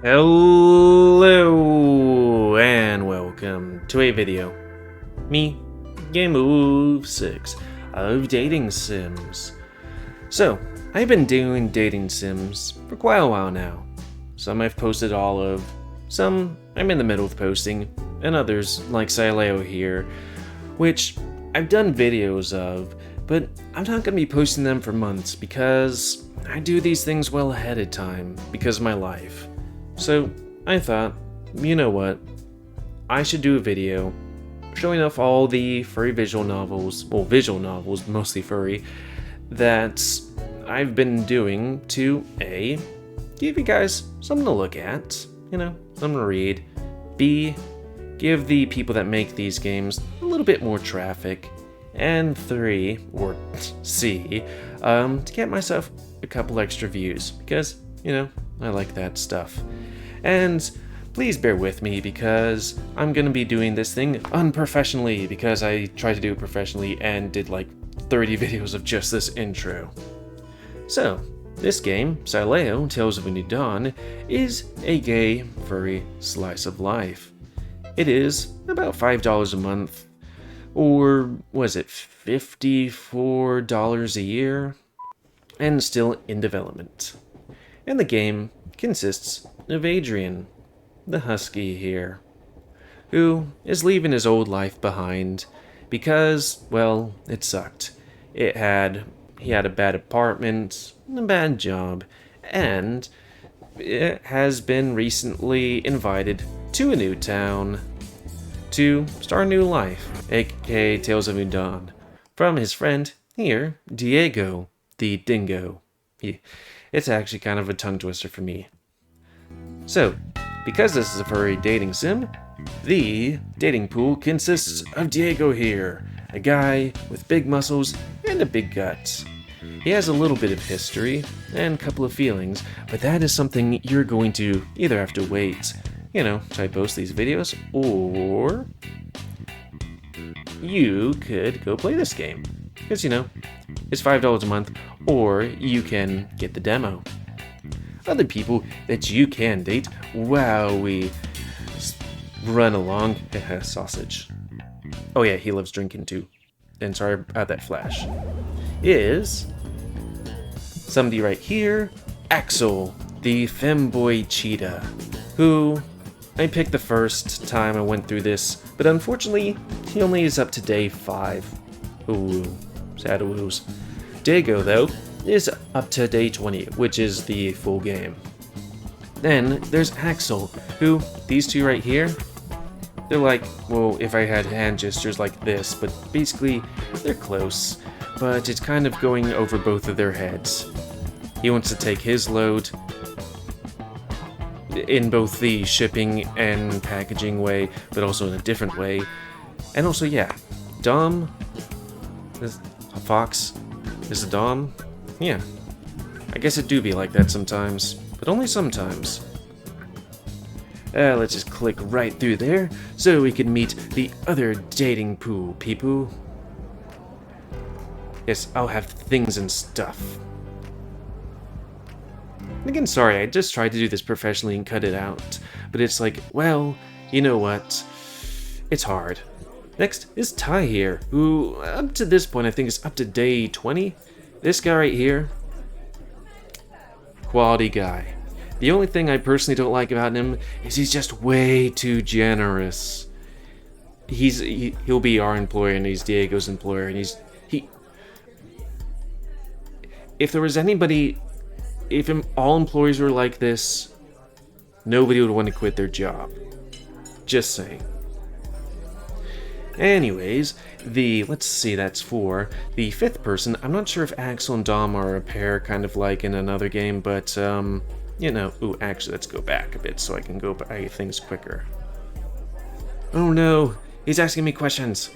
Hello and welcome to a video. Me, Kemo 6 of Dating Sims. So, I've been doing dating sims for quite a while now. Some I've posted all of, some I'm in the middle of posting, and others, like Sileo here, which I've done videos of, but I'm not going to be posting them for months because I do these things well ahead of time because of my life. So I thought, you know what, I should do a video showing off all the furry visual novels, well, visual novels, mostly furry, that I've been doing to A, give you guys something to look at, something to read, B, give the people that make these games a little bit more traffic, and 3, or C, to get myself a couple extra views, because, I like that stuff. And please bear with me because I'm going to be doing this thing unprofessionally because I tried to do it professionally and did like 30 videos of just this intro. So, this game, Sileo, Tales of a New Dawn, is a gay, furry slice of life. It is about $5 a month, or was it $54 a year, and still in development. And the game consists of Adrian, the husky here, who is leaving his old life behind because, well, it sucked. He had a bad apartment, a bad job, and it has been recently invited to a new town to start a new life, aka Tales of New Dawn, from his friend here, Diego, the dingo. It's actually kind of a tongue twister for me. So, because this is a furry dating sim, the dating pool consists of Diego here, a guy with big muscles and a big gut. He has a little bit of history and a couple of feelings, but that is something you're going to either have to wait, till I post these videos, or you could go play this game. Because, it's $5 a month, or you can get the demo. Other people that you can date while we run along. Sausage. Oh yeah, he loves drinking too. And sorry about that flash. Is somebody right here, Axel, the femboy cheetah, who I picked the first time I went through this, but unfortunately, he only is up to day 5. Ooh, sad woos. Diego, though, is up to day 20, which is the full game. Then there's Axel, who, these two right here, they're like, well, if I had hand gestures like this, but basically, they're close, but it's kind of going over both of their heads. He wants to take his load in both the shipping and packaging way, but also in a different way. And also, yeah, Dom, a fox, is a Dom. Yeah, I guess it do be like that sometimes, but only sometimes. Let's just click right through there so we can meet the other dating pool people. Yes, I'll have things and stuff. And again, sorry, I just tried to do this professionally and cut it out, but it's like, well, you know what? It's hard. Next is Ty here, who up to this point I think is up to day 20. This guy right here, quality guy. The only thing I personally don't like about him is he's just way too generous. He'll be our employer and he's Diego's employer, and if there was anybody, if all employees were like this, nobody would want to quit their job. Just saying. Anyways, let's see, that's 4. The 5th person, I'm not sure if Axel and Dom are a pair, kind of like in another game, but, ooh, actually, let's go back a bit so I can go by things quicker. Oh no, he's asking me questions.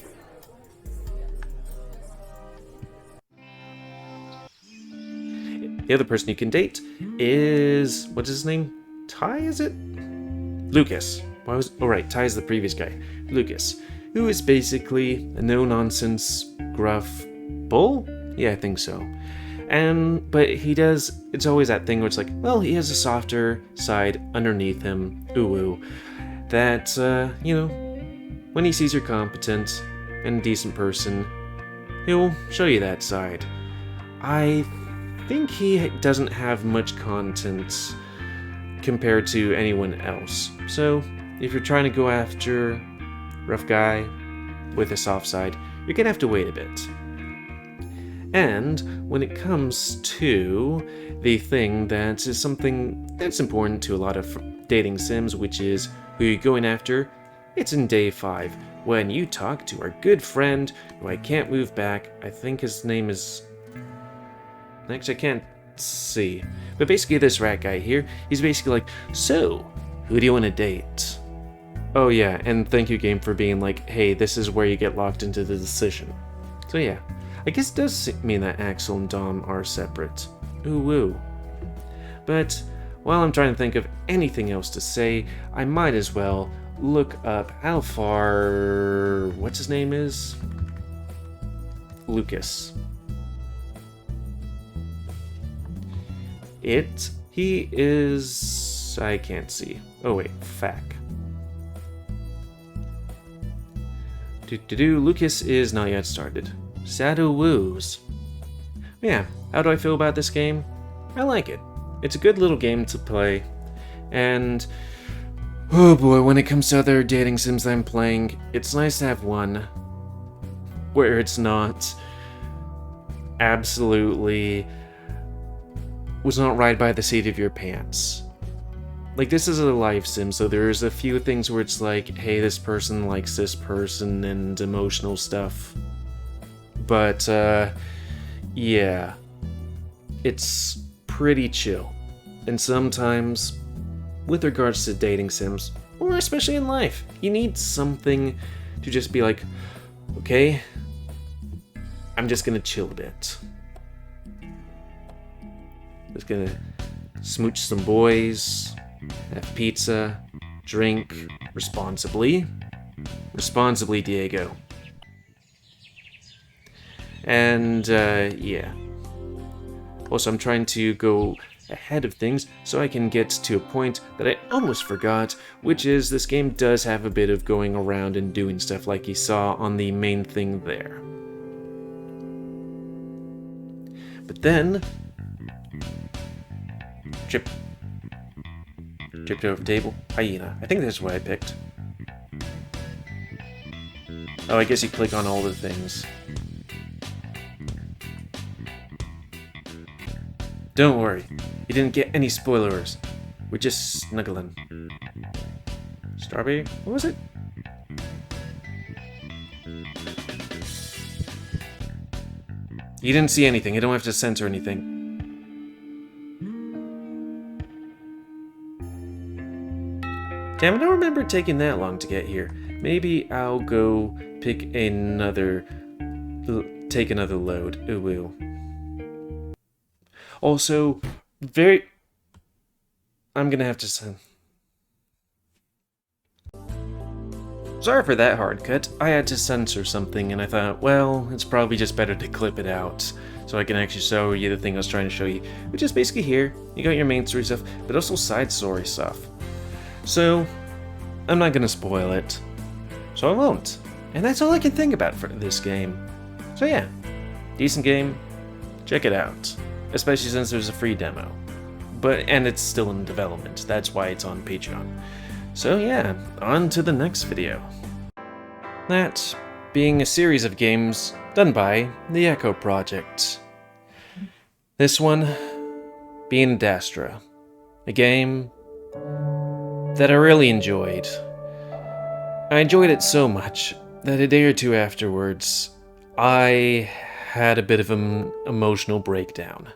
The other person you can date is, what's his name? Ty, is it? Lucas. Right, Ty is the previous guy. Lucas, who is basically a no-nonsense, gruff bull? Yeah, I think so. But it's always that thing where it's like, well, he has a softer side underneath him, that, when he sees you're competent and a decent person, he'll show you that side. I think he doesn't have much content compared to anyone else. So, if you're trying to go after rough guy with a soft side, you're gonna have to wait a bit. And when it comes to the thing that is something that's important to a lot of dating sims, which is who you're going after, it's in day 5 when you talk to our good friend who I can't move back. I think his name is... Actually, I can't see. But basically this rat guy here, he's basically like, so, who do you want to date? Oh yeah, and thank you game for being like, hey, this is where you get locked into the decision. So yeah, I guess it does mean that Axel and Dom are separate. Ooh woo. But while I'm trying to think of anything else to say, I might as well look up how far... what's his name is? Lucas. He is... I can't see. Oh wait, Fac. Lucas is not yet started. Shadow Woos. Yeah, how do I feel about this game? I like it. It's a good little game to play. And... oh boy, when it comes to other dating sims I'm playing, it's nice to have one where it's not absolutely... was not right by the seat of your pants. Like, this is a life sim, so there's a few things where it's like, hey, this person likes this person, and emotional stuff. But, yeah. It's pretty chill. And sometimes, with regards to dating sims, or especially in life, you need something to just be like, okay, I'm just gonna chill a bit. Just gonna smooch some boys, have pizza, drink responsibly. Responsibly, Diego. And, yeah. Also, I'm trying to go ahead of things so I can get to a point that I almost forgot, which is this game does have a bit of going around and doing stuff like you saw on the main thing there. But then... Tripped over the table. Hyena. I think that's what I picked. Oh, I guess you click on all the things. Don't worry. You didn't get any spoilers. We're just snuggling. Strawberry? What was it? You didn't see anything. I don't have to censor anything. Damn, I don't remember taking that long to get here. Maybe I'll go take another load. Ooh. Also, I'm gonna have to send... Sorry for that hard cut. I had to censor something and I thought, well, it's probably just better to clip it out so I can actually show you the thing I was trying to show you, which is basically here. You got your main story stuff, but also side story stuff. So, I'm not gonna spoil it. So I won't. And that's all I can think about for this game. So yeah, decent game. Check it out. Especially since there's a free demo. And it's still in development. That's why it's on Patreon. So yeah, on to the next video. That being a series of games done by the Echo Project. This one being Adastra. A game that I really enjoyed. I enjoyed it so much that a day or two afterwards, I had a bit of an emotional breakdown.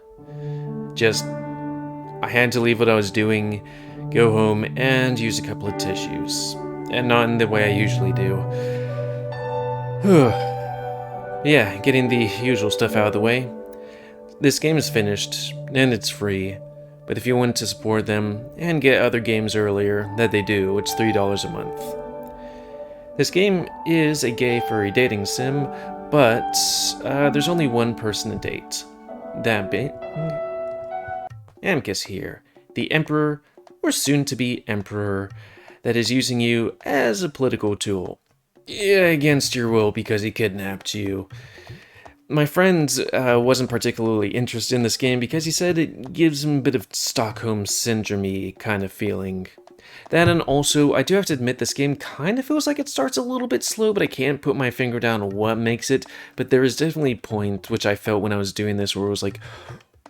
I had to leave what I was doing, go home, and use a couple of tissues. And not in the way I usually do. Yeah, getting the usual stuff out of the way. This game is finished, and it's free. But if you want to support them and get other games earlier that they do, it's $3 a month. This game is a gay furry dating sim, but there's only one person to date. that being Amicus here, the Emperor, or soon-to-be Emperor, that is using you as a political tool. Against your will because he kidnapped you. My friend wasn't particularly interested in this game because he said it gives him a bit of Stockholm Syndrome-y kind of feeling. That, and also, I do have to admit this game kind of feels like it starts a little bit slow, but I can't put my finger down on what makes it. But there is definitely a point which I felt when I was doing this where it was like,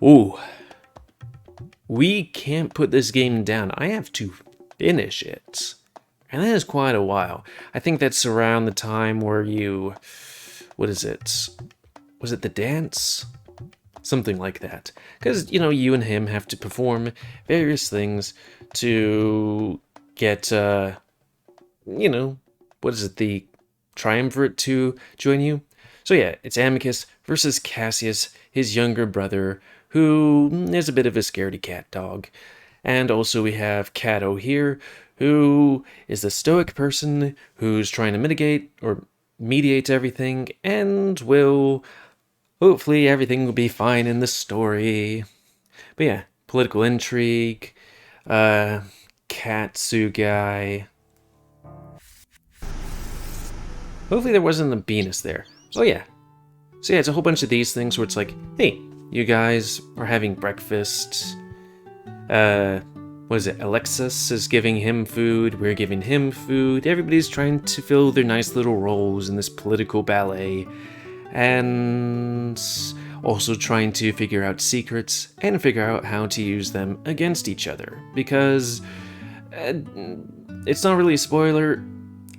ooh, we can't put this game down. I have to finish it. And that is quite a while. I think that's around the time where you... What is it? Was it the dance? Something like that. Because, you know, you and him have to perform various things to get, you know, what is it? The triumvirate to join you? So yeah, it's Amicus versus Cassius, his younger brother, who is a bit of a scaredy cat dog. And also we have Cato here, who is the stoic person who's trying to mitigate or mediate everything, and will... Hopefully everything will be fine in the story. But yeah, political intrigue, Katsu guy. Hopefully there wasn't a Venus there. Oh yeah. So yeah, it's a whole bunch of these things where it's like, hey, you guys are having breakfast. What is it? Alexis is giving him food, we're giving him food. Everybody's trying to fill their nice little roles in this political ballet. And also trying to figure out secrets and figure out how to use them against each other. Because it's not really a spoiler,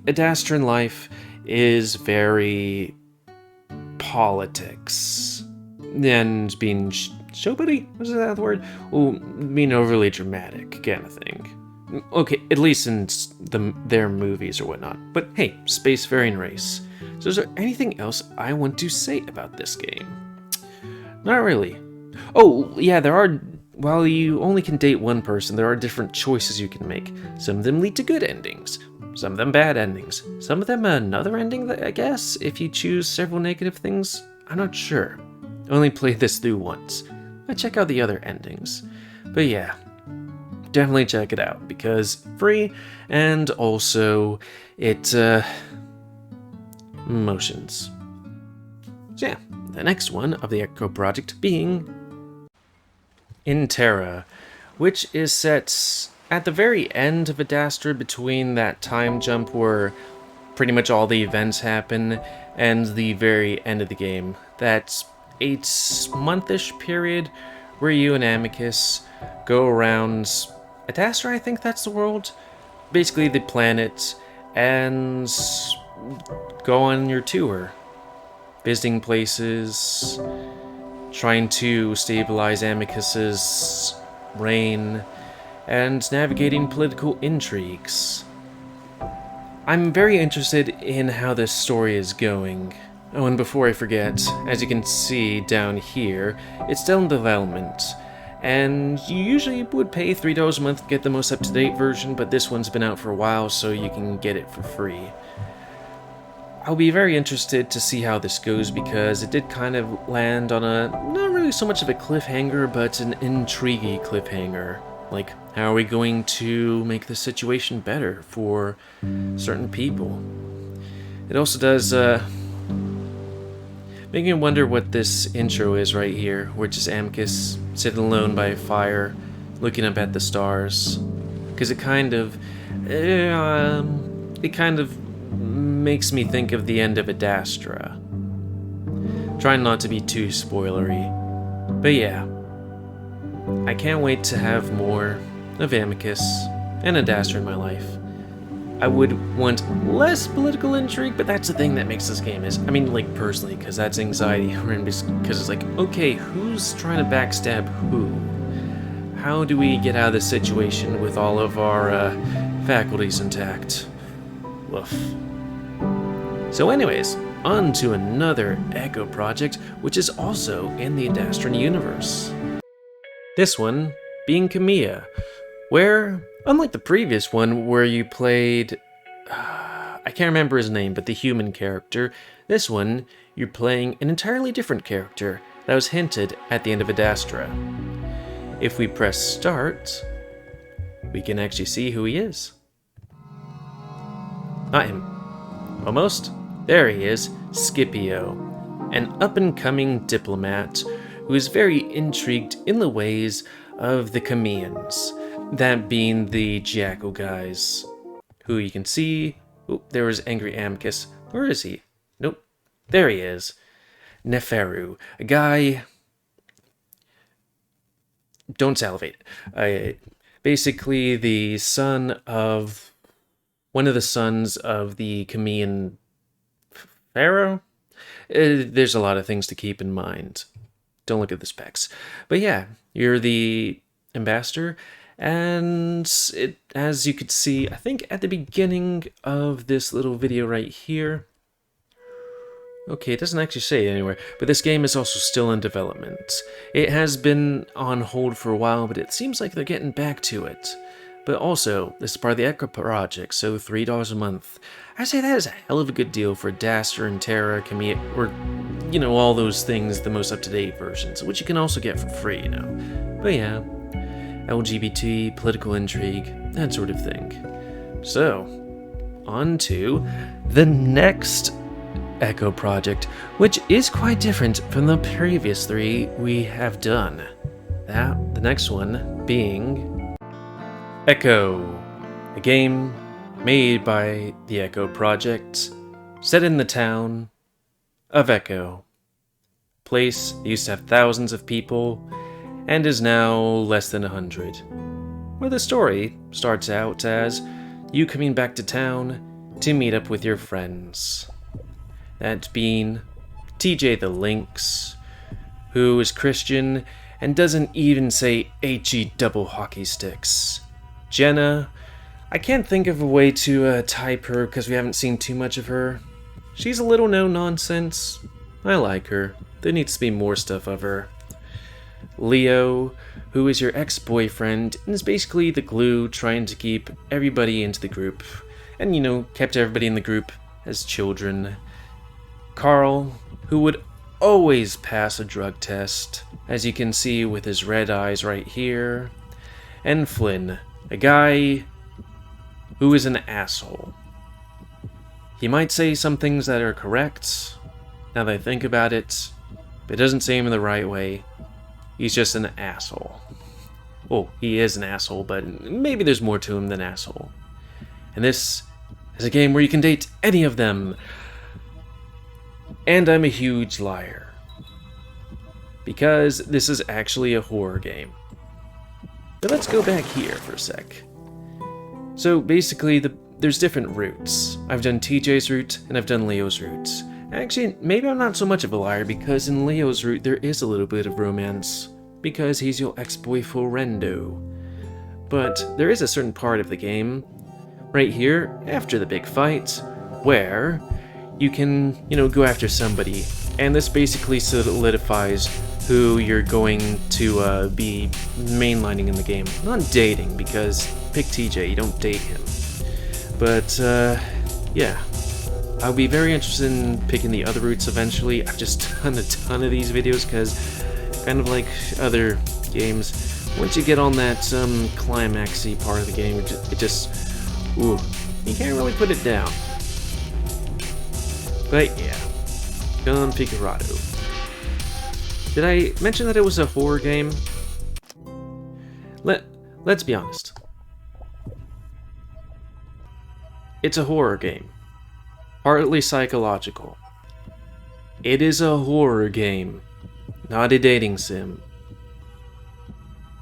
Adastra in life is very politics. And being showboaty? Was that the word? Well, being overly dramatic kind of thing. Okay, at least in their movies or whatnot. But hey, spacefaring race. So is there anything else I want to say about this game? Not really. Oh, yeah, there are... While you only can date one person, there are different choices you can make. Some of them lead to good endings. Some of them bad endings. Some of them another ending, I guess, if you choose several negative things. I'm not sure. I only played this through once. I check out the other endings. But yeah, definitely check it out, because free, and also it, motions. So yeah, the next one of the Echo project being Interea, which is set at the very end of Adastra, between that time jump where pretty much all the events happen and the very end of the game. That's 8-month-ish period where you and Amicus go around Adastra, I think that's the world, basically the planet, and go on your tour, visiting places, trying to stabilize Amicus's reign, and navigating political intrigues. I'm very interested in how this story is going. Oh, and before I forget, as you can see down here, it's still in development, and you usually would pay $3 a month to get the most up-to-date version, but this one's been out for a while, so you can get it for free. I'll be very interested to see how this goes, because it did kind of land on a, not really so much of a cliffhanger, but an intriguing cliffhanger. Like, how are we going to make the situation better for certain people? It also does, make me wonder what this intro is right here, where it's just Amicus sitting alone by a fire, looking up at the stars. Because it kind of makes me think of the end of Adastra. Trying not to be too spoilery. But yeah, I can't wait to have more of Amicus and Adastra in my life. I would want less political intrigue, but that's the thing that makes this game is, I mean, like, personally, because that's anxiety, because it's like, okay, who's trying to backstab who? How do we get out of this situation with all of our faculties intact? Woof. So anyways, on to another Echo project, which is also in the Adastran universe. This one being Khemia, where, unlike the previous one where you played, I can't remember his name, but the human character, this one, you're playing an entirely different character, that was hinted at the end of Adastra. If we press start, we can actually see who he is. Not him. Almost. There he is, Scipio, an up-and-coming diplomat who is very intrigued in the ways of the Khemians, that being the Jackal guys, who you can see. Oh, there was Angry Amicus. Where is he? Nope. There he is. Neferu, a guy... Don't salivate. Basically the son of... one of the sons of the Khemian pharaoh? There's a lot of things to keep in mind. Don't look at the specs. But yeah, you're the ambassador, and as you could see, I think at the beginning of this little video right here, okay, it doesn't actually say anywhere, but this game is also still in development. It has been on hold for a while, but it seems like they're getting back to it. But also, this is part of the Echo project, so $3 a month. I say that is a hell of a good deal for Adastra, Interea, Khemia, or, you know, all those things, the most up-to-date versions, which you can also get for free, you know. But yeah, LGBT, political intrigue, that sort of thing. So, on to the next Echo project, which is quite different from the previous three we have done. The next one being Echo, a game made by the Echo project, set in the town of Echo. Place that used to have thousands of people and is now less than 100. Where the story starts out as you coming back to town to meet up with your friends. That being TJ the Lynx, who is Christian and doesn't even say HE double hockey sticks. Jenna, I can't think of a way to type her because we haven't seen too much of her. She's a little no-nonsense. I like her. There needs to be more stuff of her. Leo, who is your ex-boyfriend and is basically the glue trying to keep everybody into the group. And, you know, kept everybody in the group as children. Carl, who would always pass a drug test, as you can see with his red eyes right here. And Flynn, a guy who is an asshole. He might say some things that are correct, now that I think about it, but doesn't say them in the right way. He's just an asshole. Well, he is an asshole, but maybe there's more to him than asshole. And this is a game where you can date any of them. And I'm a huge liar, because this is actually a horror game. But let's go back here for a sec. So basically, there's different routes. I've done TJ's route, and I've done Leo's route. Actually, maybe I'm not so much of a liar, because in Leo's route, there is a little bit of romance, because he's your ex-boyfriendo. But there is a certain part of the game, right here, after the big fight, where you can, you know, go after somebody, and this basically solidifies who you're going to be mainlining in the game. Not dating, because pick TJ, you don't date him. But, yeah. I'll be very interested in picking the other routes eventually. I've just done a ton of these videos, because, kind of like other games, once you get on that climaxy part of the game, it just ooh, you can't really put it down. But yeah, Gun Picarado. Did I mention that it was a horror game? Let's be honest. It's a horror game. Partly psychological. It is a horror game, not a dating sim.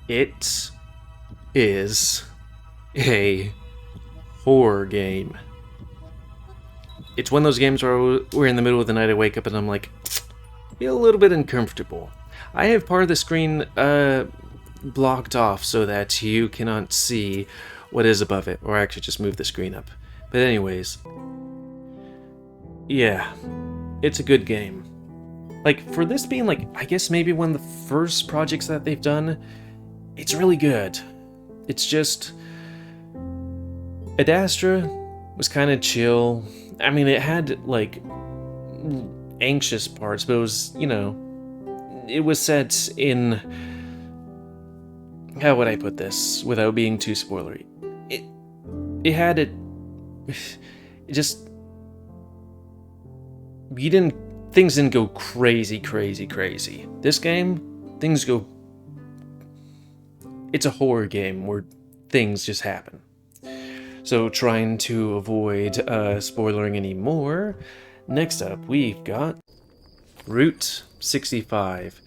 It is a horror game. It's one of those games where we're in the middle of the night, I wake up and I'm like, feel a little bit uncomfortable. I have part of the screen blocked off so that you cannot see what is above it, or actually just move the screen up. But anyways, yeah, it's a good game. Like, for this being like, I guess maybe one of the first projects that they've done, it's really good. It's just, Adastra was kind of chill. I mean, it had, like, anxious parts, but it was, you know, it was set in... How would I put this without being too spoilery? It had it... It just... Things didn't go crazy. This game, things go... It's a horror game where things just happen. So trying to avoid spoilering any more, next up we've got Route 65,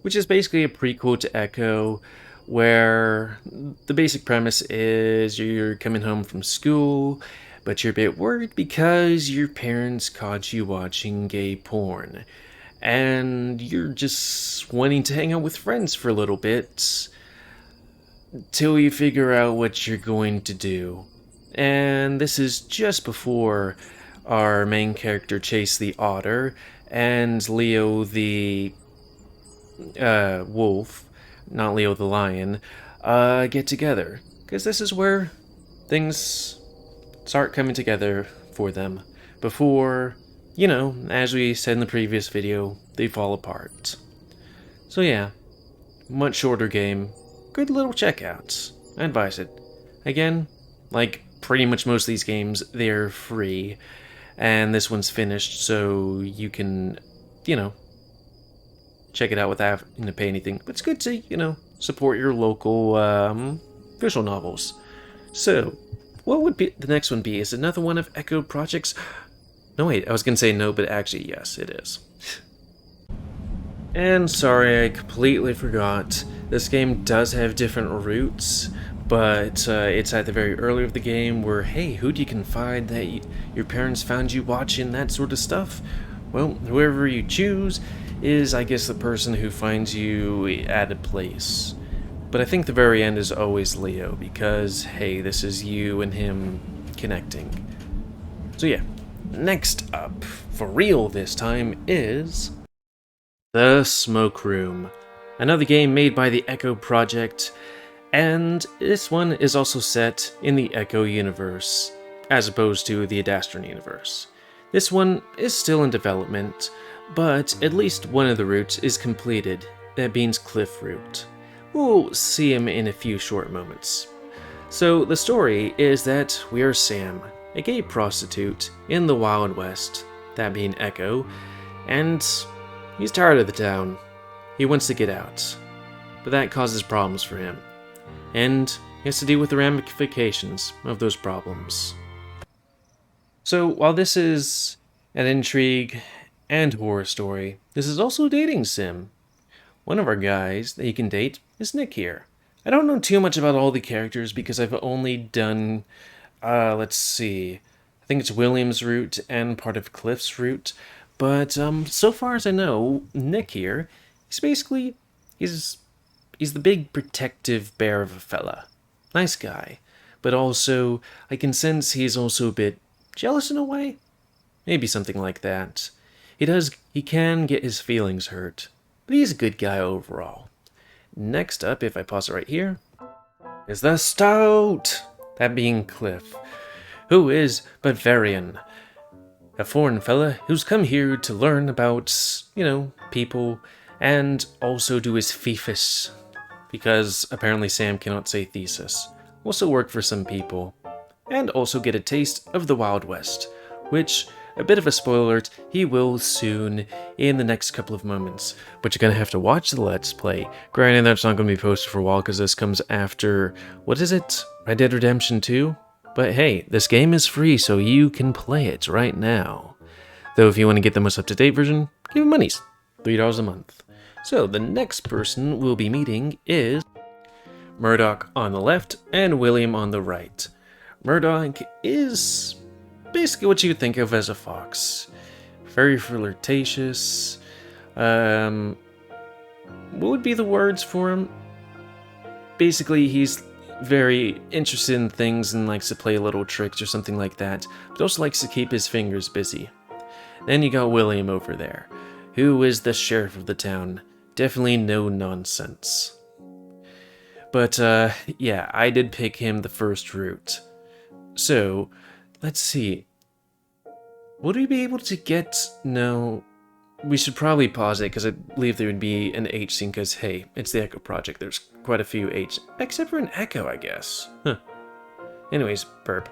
which is basically a prequel to Echo, where the basic premise is you're coming home from school, but you're a bit worried because your parents caught you watching gay porn, and you're just wanting to hang out with friends for a little bit till you figure out what you're going to do. And this is just before our main character Chase the otter and Leo the wolf, not Leo the lion, get together. Because this is where things start coming together for them before, you know, as we said in the previous video, they fall apart. So yeah, much shorter game, good little checkouts. I advise it. Again, like pretty much most of these games, they're free, and this one's finished, so you can, you know, check it out without having to pay anything. But it's good to, you know, support your local visual novels. So, what would be the next one be? Is it another one of Echo Project's? No, wait, I was gonna say no, but actually, yes, it is. And sorry, I completely forgot. This game does have different routes, but it's at the very early of the game where, hey, who do you confide that your parents found you watching that sort of stuff? Well, whoever you choose is, I guess, the person who finds you at a place. But I think the very end is always Leo, because, hey, this is you and him connecting. So yeah, next up, for real this time, is The Smoke Room, another game made by the Echo Project, and this one is also set in the Echo universe, as opposed to the Adastra universe. This one is still in development, but at least one of the routes is completed, that being Cliff Route. We'll see him in a few short moments. So the story is that we are Sam, a gay prostitute in the Wild West, that being Echo, and he's tired of the town. He wants to get out, but that causes problems for him, and he has to deal with the ramifications of those problems. So while this is an intrigue and horror story, this is also a dating sim. One of our guys that you can date is Nick here. I don't know too much about all the characters because I've only done, let's see, I think it's William's route and part of Cliff's route, but so far as I know, Nick here, he's basically, he's the big protective bear of a fella. Nice guy, but also I can sense he's also a bit jealous in a way? Maybe something like that. He can get his feelings hurt, but he's a good guy overall. Next up, if I pause it right here, is the Stout! That being Cliff, who is Bavarian. A foreign fella who's come here to learn about, you know, people, and also do his thesis, because apparently Sam cannot say thesis. Also work for some people, and also get a taste of the Wild West, which, a bit of a spoiler alert, he will soon in the next couple of moments. But you're gonna have to watch the Let's Play. Granted, that's not gonna be posted for a while because this comes after, what is it? Red Dead Redemption 2? But hey, this game is free, so you can play it right now. Though if you want to get the most up-to-date version, give him monies. $3 a month. So the next person we'll be meeting is Murdoch on the left and William on the right. Murdoch is basically what you would think of as a fox. Very flirtatious. What would be the words for him? Basically, he's very interested in things and likes to play little tricks or something like that, but also likes to keep his fingers busy. Then you got William over there, who is the sheriff of the town. Definitely no nonsense. But, yeah, I did pick him the first route. So, let's see. Would we be able to get... No. we should probably pause it, because I believe there would be an H scene, because, hey, it's the Echo Project. There's quite a few H, except for an Echo, I guess. Huh. Anyways, burp.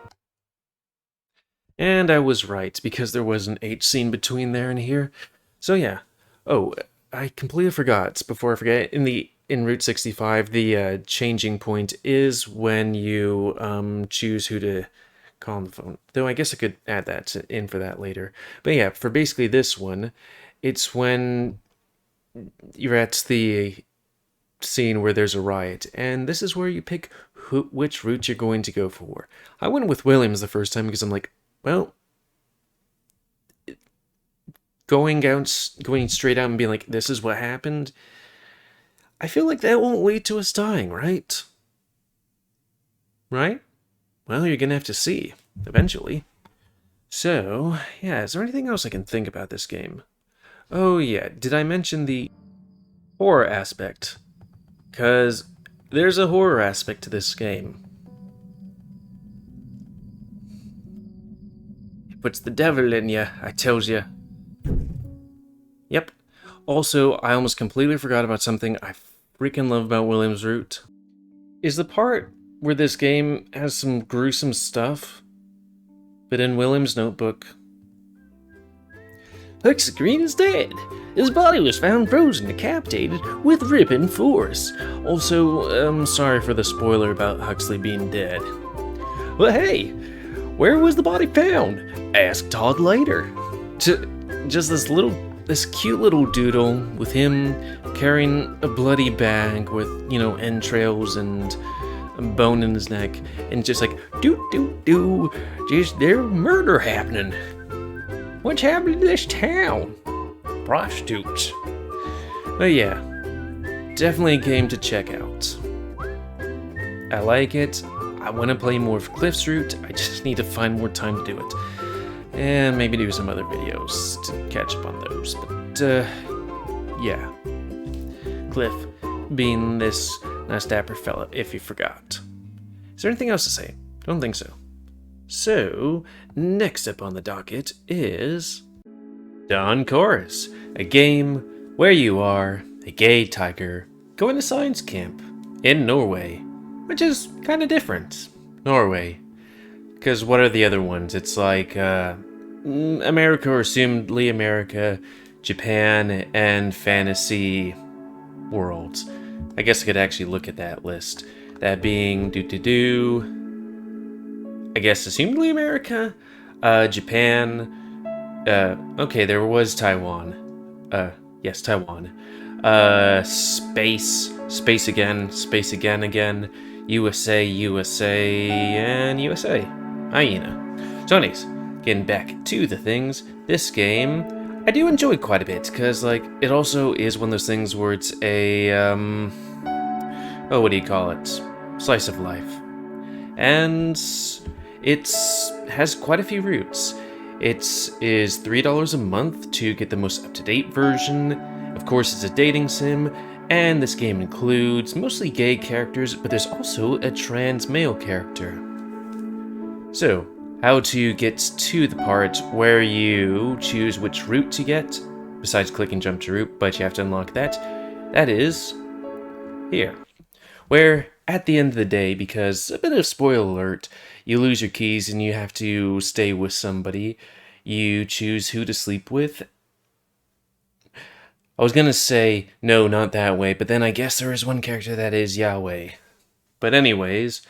And I was right, because there was an H scene between there and here. So yeah. Oh, I completely forgot, before I forget, in Route 65, the changing point is when you choose who to call on the phone. Though I guess I could add that in for that later. But yeah, for basically this one, it's when you're at the scene where there's a riot, and this is where you pick which route you're going to go for. I went with Williams the first time because I'm like, well, going straight out and being like, this is what happened, I feel like that won't lead to us dying, right? Right? Well, you're gonna have to see, eventually. So, yeah, is there anything else I can think about this game? Oh yeah, did I mention the horror aspect? Because there's a horror aspect to this game. It puts the devil in ya, I tells ya. Yep. Also, I almost completely forgot about something I freaking love about Williams Route. Is the part where this game has some gruesome stuff, but in Williams' notebook. Huxley Green is dead. His body was found frozen, decapitated, with ripping force. Also, sorry for the spoiler about Huxley being dead. But hey, where was the body found? Ask Todd later. Just this cute little doodle with him carrying a bloody bag with, entrails and a bone in his neck, and just like, do, just there's murder happening. What's happening to this town? Prostitutes. But yeah, definitely a game to check out. I like it. I want to play more of Cliff's Route. I just need to find more time to do it. And maybe do some other videos to catch up on those. But, yeah. Cliff being this nice dapper fella, if you forgot. Is there anything else to say? Don't think so. So, next up on the docket is Dawn Chorus, a game where you are a gay tiger going to science camp in Norway, which is kind of different. Norway. Because what are the other ones? It's like America, or assumedly America, Japan, and fantasy worlds. I guess I could actually look at that list. That being I guess assumedly America, Japan, okay, there was Taiwan. Yes, Taiwan. Space again, USA, and USA. Hyena. So anyways, getting back to the things, this game I do enjoy quite a bit, because, like, it also is one of those things where it's a, oh, what do you call it? Slice of life. And it has quite a few routes. It is $3 a month to get the most up-to-date version. Of course, it's a dating sim, and this game includes mostly gay characters, but there's also a trans male character. So, how to get to the part where you choose which route to get, besides clicking jump to route, but you have to unlock that. That is here. Where, at the end of the day, because a bit of spoiler alert, you lose your keys and you have to stay with somebody, you choose who to sleep with. I was gonna say, no, not that way, but then I guess there is one character that is Yahweh. But anyways,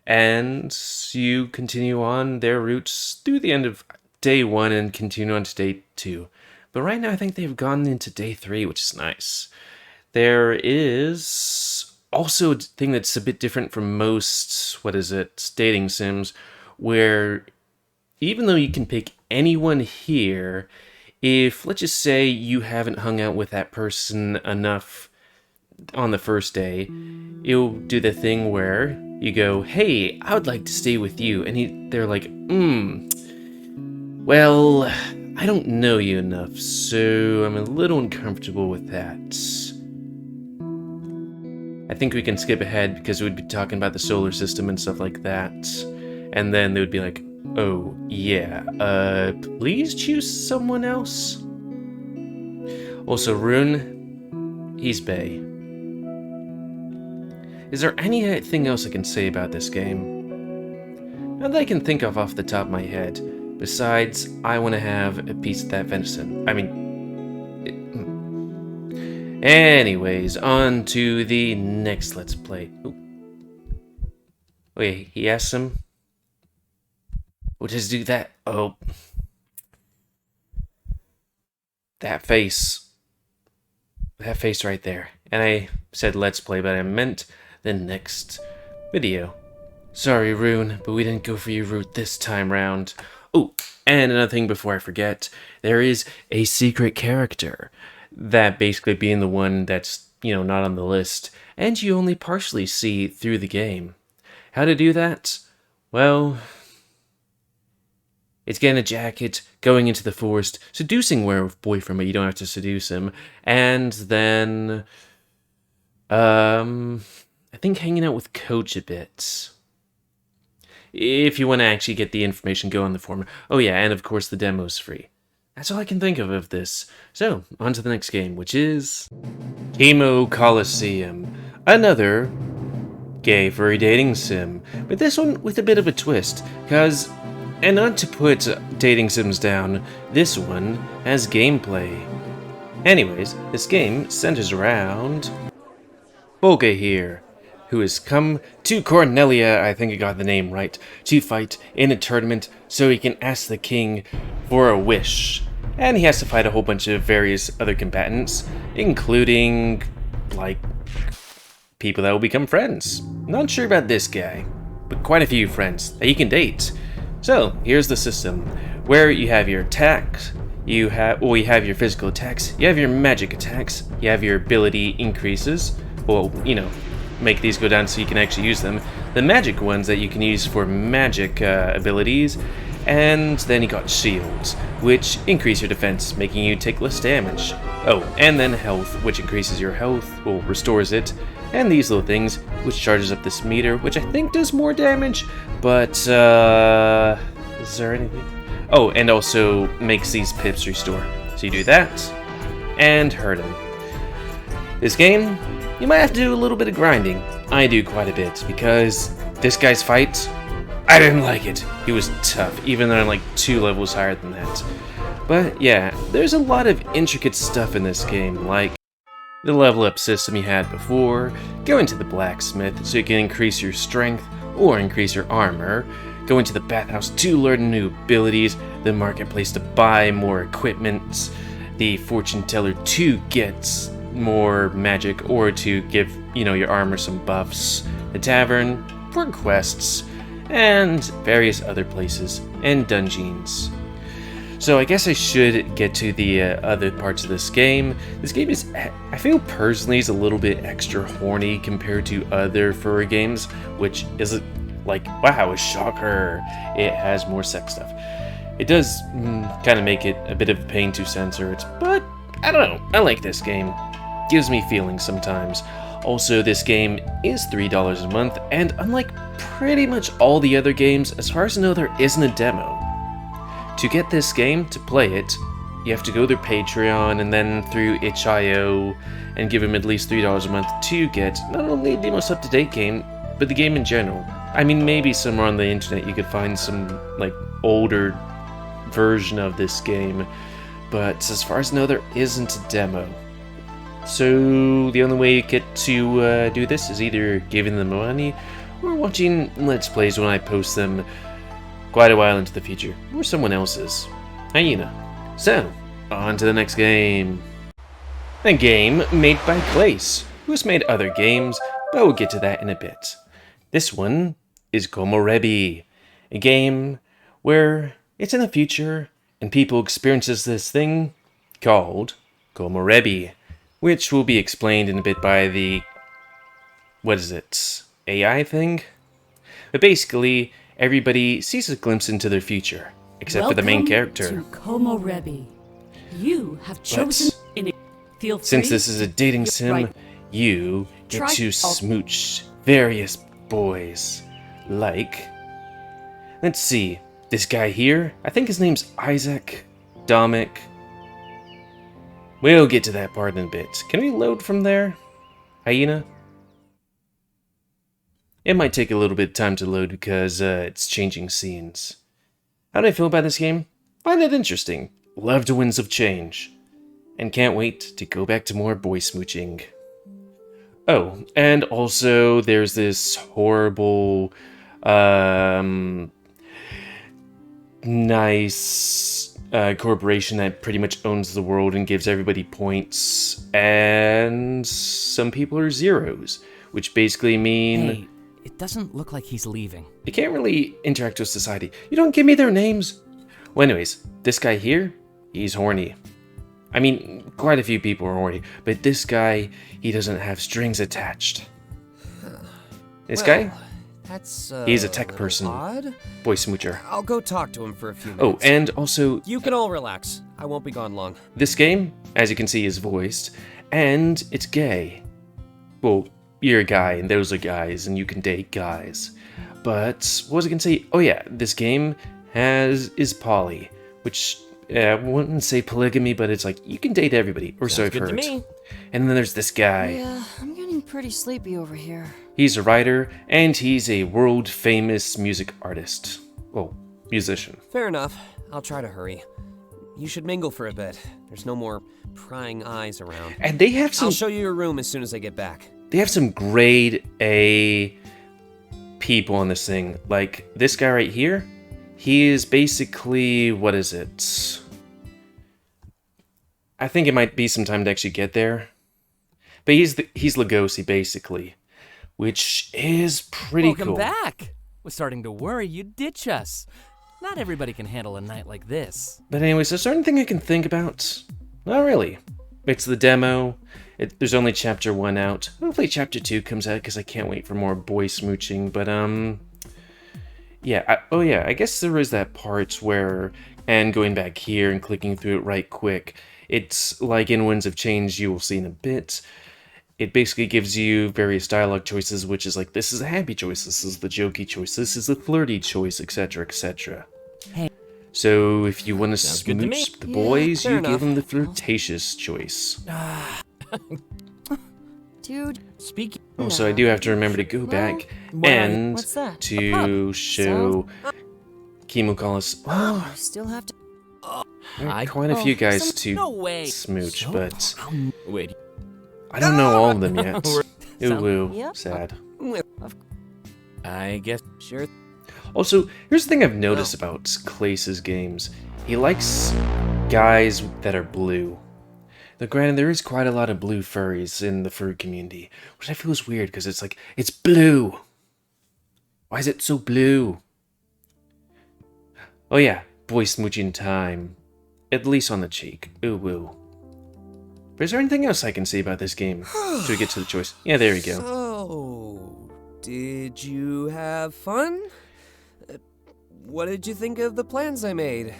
and you continue on their routes through the end of day 1 and continue on to day 2. But right now I think they've gone into day 3, which is nice. There is also a thing that's a bit different from most, dating sims, where even though you can pick anyone here, if, let's just say, you haven't hung out with that person enough on the first day, you'll do the thing where you go, hey, I would like to stay with you, and they're like, well, I don't know you enough, so I'm a little uncomfortable with that. I think we can skip ahead because we'd be talking about the solar system and stuff like that, and then they would be like, oh, yeah, please choose someone else? Also, Rune, he's bae. Is there anything else I can say about this game? Not that I can think of off the top of my head. Besides, I want to have a piece of that venison. I mean... Anyways, on to the next Let's Play. Ooh. Wait, he asked him? We'll just do that. Oh. That face. That face right there. And I said Let's Play, but I meant the next video. Sorry, Rune, but we didn't go for your route this time round. Oh, and another thing before I forget, there is a secret character. That basically being the one that's, not on the list, and you only partially see through the game. How to do that? Well, it's getting a jacket, going into the forest, seducing werewolf boyfriend, but you don't have to seduce him, and then, I think hanging out with Coach a bit. If you want to actually get the information, go on the forum. Oh yeah, and of course the demo's free. That's all I can think of this. So, on to the next game, which is... Kemo Coliseum. Another gay furry dating sim. But this one with a bit of a twist, because... And not to put dating sims down, this one has gameplay. Anyways, this game centers around... Bolga here, who has come to Cornelia, I think I got the name right, to fight in a tournament so he can ask the king for a wish. And he has to fight a whole bunch of various other combatants, including, like, people that will become friends. Not sure about this guy, but quite a few friends that he can date. So, here's the system, where you have your attacks, you have your physical attacks, you have your magic attacks, you have your ability increases, well, make these go down so you can actually use them, the magic ones that you can use for magic abilities, and then you got shields, which increase your defense, making you take less damage. Oh, and then health, which increases your health, or restores it, and these little things, which charges up this meter, which I think does more damage, but, is there anything? Oh, and also makes these pips restore. So you do that, and hurt him. This game, you might have to do a little bit of grinding. I do quite a bit, because this guy's fight, I didn't like it. He was tough, even though I'm like 2 levels higher than that. But yeah, there's a lot of intricate stuff in this game, like the level up system you had before, going to the blacksmith so you can increase your strength or increase your armor, going to the bathhouse to learn new abilities, the marketplace to buy more equipment, the fortune teller to get more magic or to give, your armor some buffs, the tavern for quests, and various other places and dungeons. So I guess I should get to the other parts of this game. This game is, I feel personally, is a little bit extra horny compared to other furry games, which is like, wow, a shocker. It has more sex stuff. It does kind of make it a bit of a pain to censor it, but I don't know. I like this game. Gives me feelings sometimes. Also, this game is $3 a month, and unlike pretty much all the other games, as far as I know, there isn't a demo. To get this game, to play it, you have to go through Patreon and then through itch.io and give them at least $3 a month to get not only the most up-to-date game, but the game in general. I mean, maybe somewhere on the internet you could find some, like, older version of this game, but as far as I know, there isn't a demo. So the only way you get to do this is either giving them money or watching Let's Plays when I post them quite a while into the future, or someone else's. Hyena. So, on to the next game. A game made by Place, who has made other games, but we'll get to that in a bit. This one is Komorebi, a game where it's in the future and people experiences this thing called Komorebi, which will be explained in a bit by the, AI thing? But basically, everybody sees a glimpse into their future, except for the main character. Welcome to Komorebi. You have chosen Feel free. Since this is a dating sim, you get to smooch various boys. Like, let's see, this guy here, I think his name's Isaac, Dominic. We'll get to that part in a bit. Can we load from there? Hyena? It might take a little bit of time to load because it's changing scenes. How do I feel about this game? Find it interesting. Loved Winds of Change. And can't wait to go back to more boy smooching. Oh, and also there's this horrible, nice corporation that pretty much owns the world and gives everybody points, and some people are zeros, which basically mean... Hey, it doesn't look like he's leaving. They can't really interact with society. You don't give me their names. Well, anyways, this guy here, he's horny. I mean, quite a few people are horny, but this guy, he doesn't have strings attached. This guy? That's he's a tech person. Odd. Boy smoocher. I'll go talk to him for a few minutes. Oh, and also... You can all relax. I won't be gone long. This game, as you can see, is voiced, and it's gay. Well, you're a guy, and those are guys, and you can date guys. But, what was I gonna say? Oh yeah, this game is poly, which... I wouldn't say polygamy, but it's like, you can date everybody, or so I've heard. Good to me. And then there's this guy. Yeah, I'm getting pretty sleepy over here. He's a writer, and he's a world-famous music artist. Well, musician. Fair enough. I'll try to hurry. You should mingle for a bit. There's no more prying eyes around. And they have some... I'll show you your room as soon as I get back. They have some grade A people on this thing. Like, this guy right here, he is basically... What is it? I think it might be some time to actually get there. But he's Lugosi, basically. Which is pretty cool. Welcome back! Was starting to worry you'd ditch us. Not everybody can handle a night like this. But anyways, is there anything I can think about? Not really. It's the demo. There's only chapter 1 out. Hopefully chapter 2 comes out because I can't wait for more boy smooching. But, yeah. I guess there is that part where, and going back here and clicking through it right quick, it's like in Winds of Change you will see in a bit. It basically gives you various dialogue choices, which is like, this is a happy choice, this is the jokey choice, this is the flirty choice, etc., etc. Hey. So if you want to Sounds good to me. smooch the boys, fair you enough. give them the flirtatious choice. Dude. Speaking. Also, I do have to remember to go back and what's that? to show Kemo Coliseum. Oh, still have to. There are quite a few guys to No way. smooch, but Wait. I don't know all of them yet. Ooh, woo, Yep. sad. I guess. Sure. Also, here's the thing I've noticed about Clace's games. He likes guys that are blue. Though granted, there is quite a lot of blue furries in the furry community, which I feel is weird because it's like, it's blue! Why is it so blue? Oh yeah, boy smooching time. At least on the cheek. Ooh woo. But is there anything else I can see about this game? Should we get to the choice? Yeah, there we go. So, did you have fun? What did you think of the plans I made?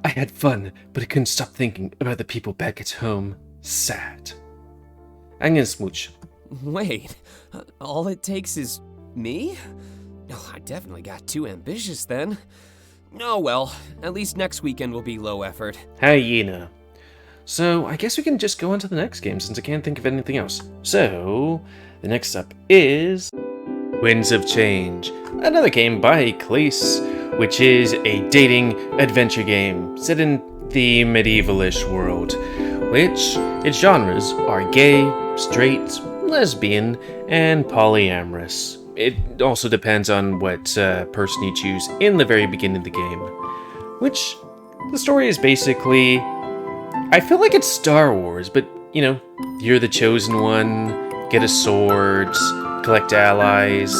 I had fun, but I couldn't stop thinking about the people back at home. Sad. I'm gonna smooch. Wait, all it takes is me? Oh, I definitely got too ambitious then. Oh well, at least next weekend will be low effort. Hyena. So, I guess we can just go on to the next game since I can't think of anything else. So, the next up is Winds of Change, another game by Clace, which is a dating adventure game set in the medievalish world, which its genres are gay, straight, lesbian, and polyamorous. It also depends on what person you choose in the very beginning of the game, which the story is basically, I feel like it's Star Wars, but you know, you're the chosen one, get a sword, collect allies,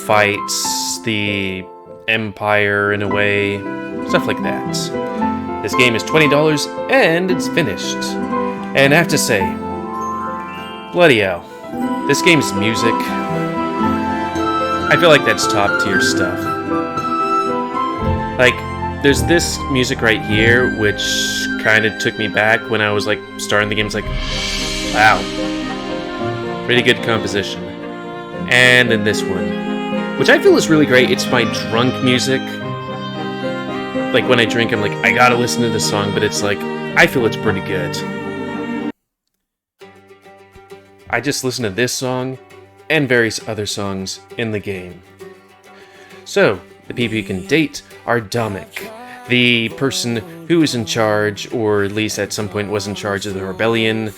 fight the Empire in a way, stuff like that. This game is $20 and it's finished. And I have to say, bloody hell, this game's music, I feel like that's top tier stuff. Like, there's this music right here, which kind of took me back when I was like starting the game. It's like, wow, pretty good composition. And then this one, which I feel is really great. It's my drunk music. Like when I drink, I'm like, I gotta listen to this song, but it's like, I feel it's pretty good. I just listened to this song and various other songs in the game. So, the people you can date are Domik, the person who is in charge, or at least at some point was in charge of the rebellion.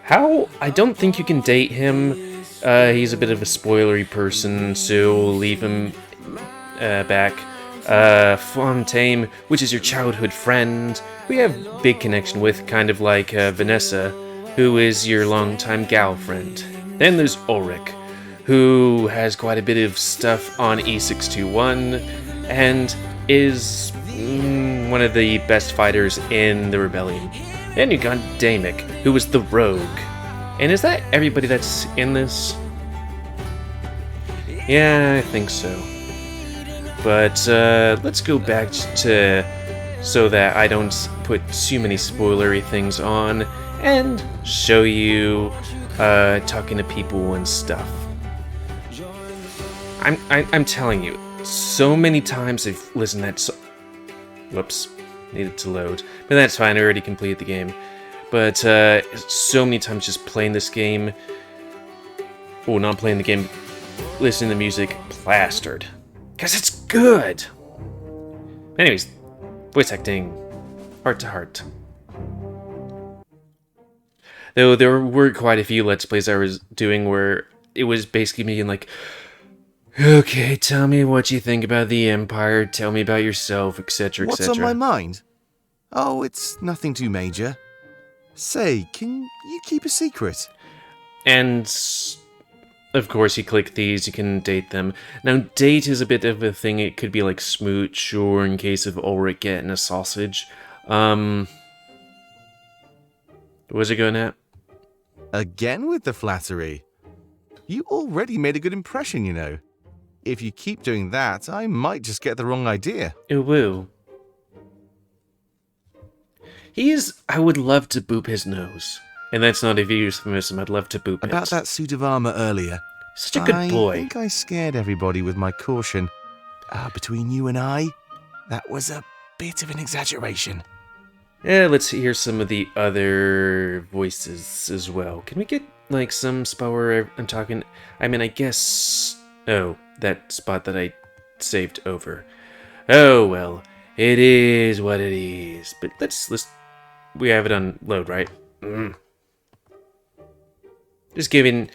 How? I don't think you can date him. He's a bit of a spoilery person, so we'll leave him back. Fontaine, which is your childhood friend, we have big connection with, kind of like Vanessa, who is your longtime gal friend. Then there's Ulrich, who has quite a bit of stuff on E621, and is one of the best fighters in the rebellion. Then you got Damik, who is the rogue. And is that everybody that's in this? Yeah, I think so. But let's go back to, so that I don't put too many spoilery things on, and show you talking to people and stuff. I'm telling you, so many times I've listened to that whoops, needed to load. But that's fine, I already completed the game. But so many times just playing this game, or not playing the game, listening to music plastered. Because it's good! Anyways, voice acting, heart to heart. Though there were quite a few Let's Plays I was doing where it was basically me being like, okay, tell me what you think about the Empire, tell me about yourself, etc., What's etc. on my mind? Oh, it's nothing too major. Say, can you keep a secret? And, of course, you click these, you can date them. Now, date is a bit of a thing. It could be like smooch, or in case of Ulrich getting a sausage. What was it going at? Again with the flattery. You already made a good impression, you know. If you keep doing that, I might just get the wrong idea. Ooh. I would love to boop his nose. And that's not a euphemism, I'd love to boop About it. that suit of armor earlier. Such a good boy. I think I scared everybody with my caution. Between you and I, that was a bit of an exaggeration. Yeah, let's hear some of the other voices as well. Can we get, like, some spot where I'm talking? I mean, I guess... Oh, that spot that I saved over. Oh, well, it is what it is. But let's we have it on load, right? Just giving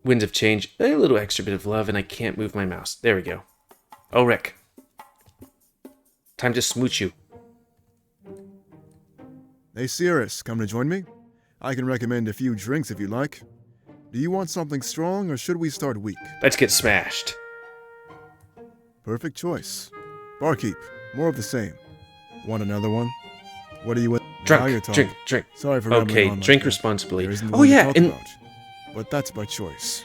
Winds of Change a little extra bit of love, and I can't move my mouse. There we go. Oh, Rick. Time to smooch you. Hey, Cirrus, come to join me? I can recommend a few drinks if you like. Do you want something strong, or should we start weak? Let's get smashed. Perfect choice. Barkeep, more of the same. Want another one? What are you in? Now you're talking. Drink. Sorry for rambling Okay, on like drink that. responsibly. There isn't Oh one to yeah, talk and about, but that's by choice.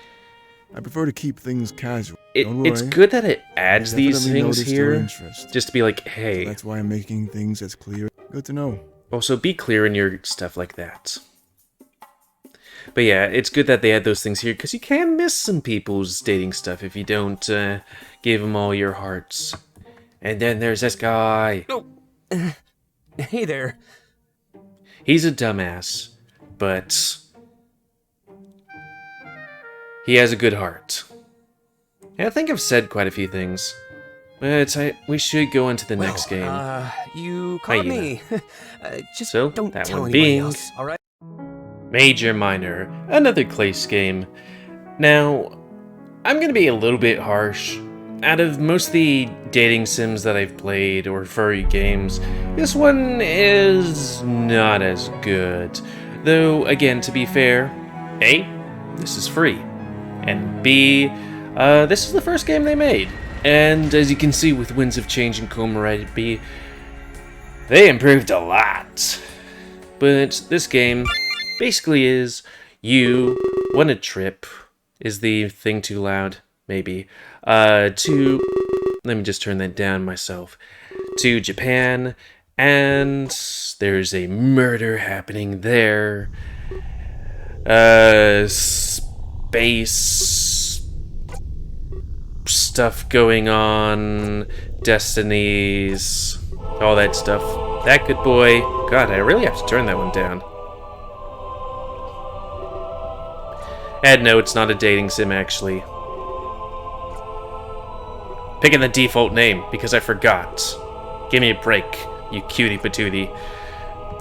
I prefer to keep things casual. Don't worry. it's good that it adds these Definitely things noticed your here, interest. just to be like, So hey. that's why I'm making things as clear. Good to know. Also, be clear in your stuff like that. But yeah, it's good that they add those things here, because you can miss some people's dating stuff if you don't give them all your hearts. And then there's this guy. Oh, hey there. He's a dumbass, but he has a good heart. And I think I've said quite a few things, but we should go on to the next game. You caught Hyena. me. Just So, don't that tell one anybody being- else, all right? Major Minor, another Clace game. Now, I'm gonna be a little bit harsh. Out of most of the dating sims that I've played, or furry games, this one is not as good. Though, again, to be fair, A, this is free, and B, this is the first game they made. And as you can see with Winds of Change and Komorebi, they improved a lot. But this game basically is you want a trip. Is the thing too loud? Maybe. To, let me just turn that down myself. To Japan, and there's a murder happening there. Space stuff going on, destinies, all that stuff. That good boy. God, I really have to turn that one down. And no, it's not a dating sim, actually. Picking the default name, because I forgot. Give me a break, you cutie patootie.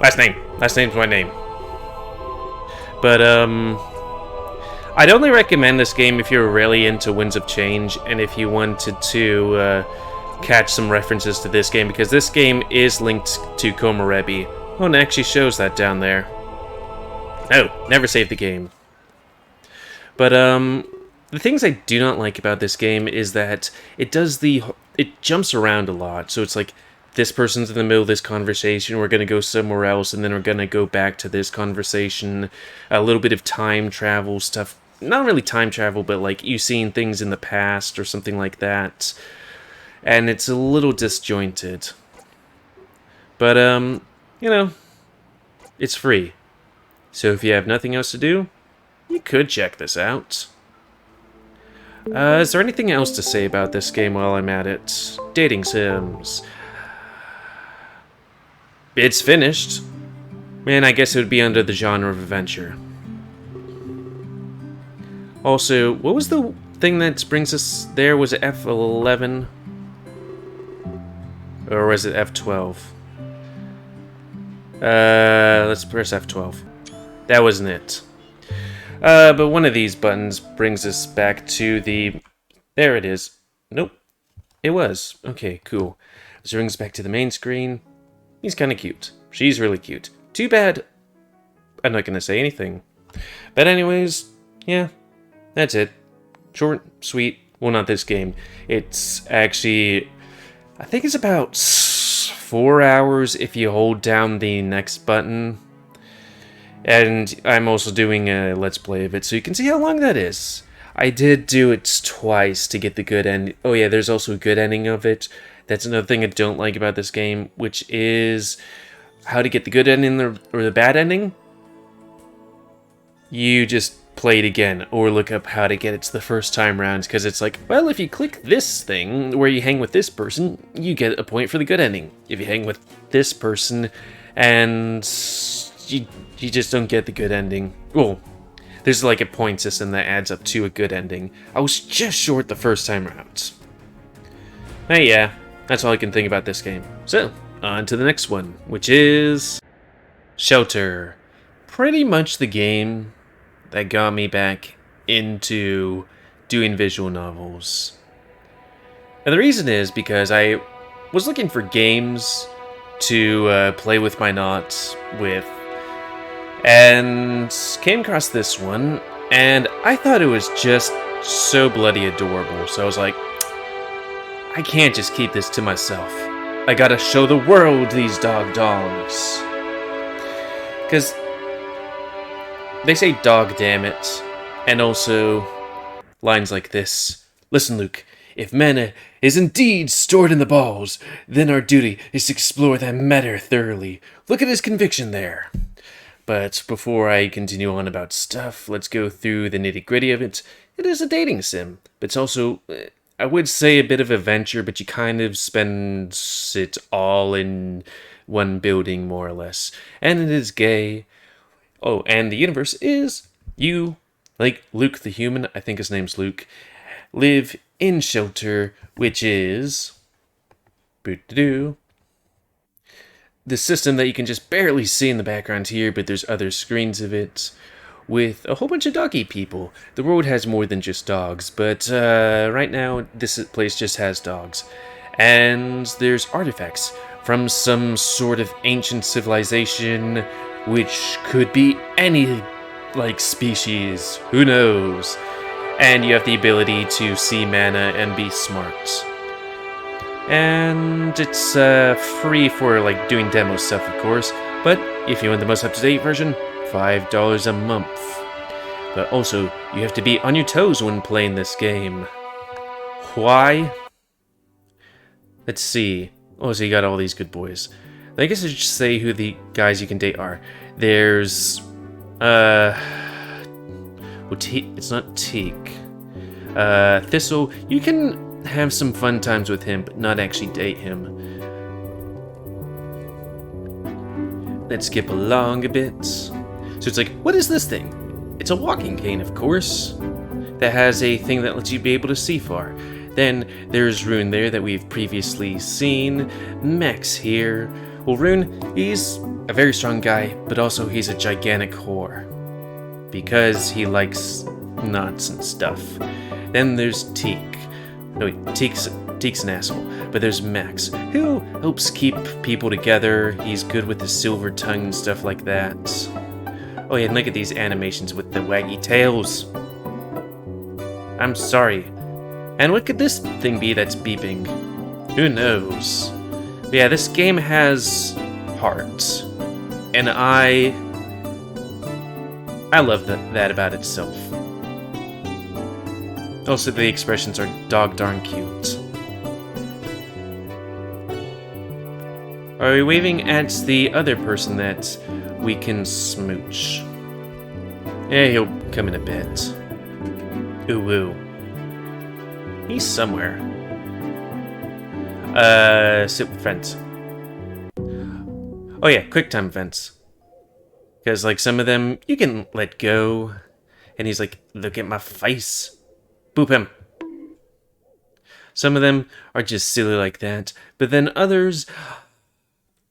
Last name. Last name's my name. But, I'd only recommend this game if you're really into Winds of Change, and if you wanted to, catch some references to this game, because this game is linked to Komorebi. Oh, and it actually shows that down there. Oh, never save the game. But, the things I do not like about this game is that it jumps around a lot. So it's like, this person's in the middle of this conversation, we're gonna go somewhere else, and then we're gonna go back to this conversation. A little bit of time travel stuff. Not really time travel, but like, you seeing things in the past or something like that. And it's a little disjointed. But, you know, it's free. So if you have nothing else to do, you could check this out. Is there anything else to say about this game while I'm at it? Dating sims. It's finished. Man, I guess it would be under the genre of adventure. Also, what was the thing that brings us there? Was it F11? Or was it F12? Let's press F12. That wasn't it. But one of these buttons brings us back to the... There it is. Nope. It was. Okay, cool. This brings us back to the main screen. He's kind of cute. She's really cute. Too bad I'm not going to say anything. But anyways, yeah, that's it. Short, sweet. Well, not this game. It's actually... I think it's about 4 hours if you hold down the next button. And I'm also doing a Let's Play of it, so you can see how long that is. I did do it twice to get the good end. Oh yeah, there's also a good ending of it. That's another thing I don't like about this game, which is how to get the good ending or the bad ending. You just play it again, or look up how to get it to the first time round, because it's like, well, if you click this thing where you hang with this person, you get a point for the good ending. If you hang with this person and you just don't get the good ending. Well, there's like a point system that adds up to a good ending. I was just short the first time around. Hey, yeah, that's all I can think about this game. So, on to the next one, which is Shelter. Pretty much the game that got me back into doing visual novels. And the reason is because I was looking for games to play with my knots with, and came across this one, and I thought it was just so bloody adorable. So I was like, I can't just keep this to myself. I gotta show the world these dogs. Because they say dog damn it, and also lines like this. Listen, Luke, if mana is indeed stored in the balls, then our duty is to explore that matter thoroughly. Look at his conviction there. But before I continue on about stuff, let's go through the nitty-gritty of it. It is a dating sim, but it's also, I would say, a bit of adventure, but you kind of spend it all in one building, more or less. And it is gay. Oh, and the universe is you, like Luke the human, I think his name's Luke, live in Shelter, which is... the system that you can just barely see in the background here, but there's other screens of it with a whole bunch of doggy people. The world has more than just dogs, but right now this place just has dogs. And there's artifacts from some sort of ancient civilization, which could be any, like, species. Who knows? And you have the ability to see mana and be smart. And it's free for like doing demo stuff, of course, but if you want the most up-to-date version, $5 a month. But also, you have to be on your toes when playing this game. Why? Let's see. Oh, so you got all these good boys. I guess I should say who the guys you can date are. There's well, it's not Teak. Thistle. You can have some fun times with him, but not actually date him. Let's skip along a bit. So it's like, what is this thing? It's a walking cane, of course, that has a thing that lets you be able to see far. Then there's Rune there that we've previously seen. Max here. Well, Rune, he's a very strong guy, but also he's a gigantic whore. Because he likes nuts and stuff. Then there's Teak. No, wait, Teak's an asshole. But there's Max, who helps keep people together. He's good with his silver tongue and stuff like that. Oh yeah, and look at these animations with the waggy tails. I'm sorry. And what could this thing be that's beeping? Who knows? But yeah, this game has heart. And I love that about itself. Also, the expressions are dog darn cute. Are we waving at the other person that we can smooch? Yeah, he'll come in a bit. Ooh woo. He's somewhere. Sit with friends. Oh yeah, quick time events. Because, like, some of them, you can let go. And he's like, look at my face. Boop him. Some of them are just silly like that. But then others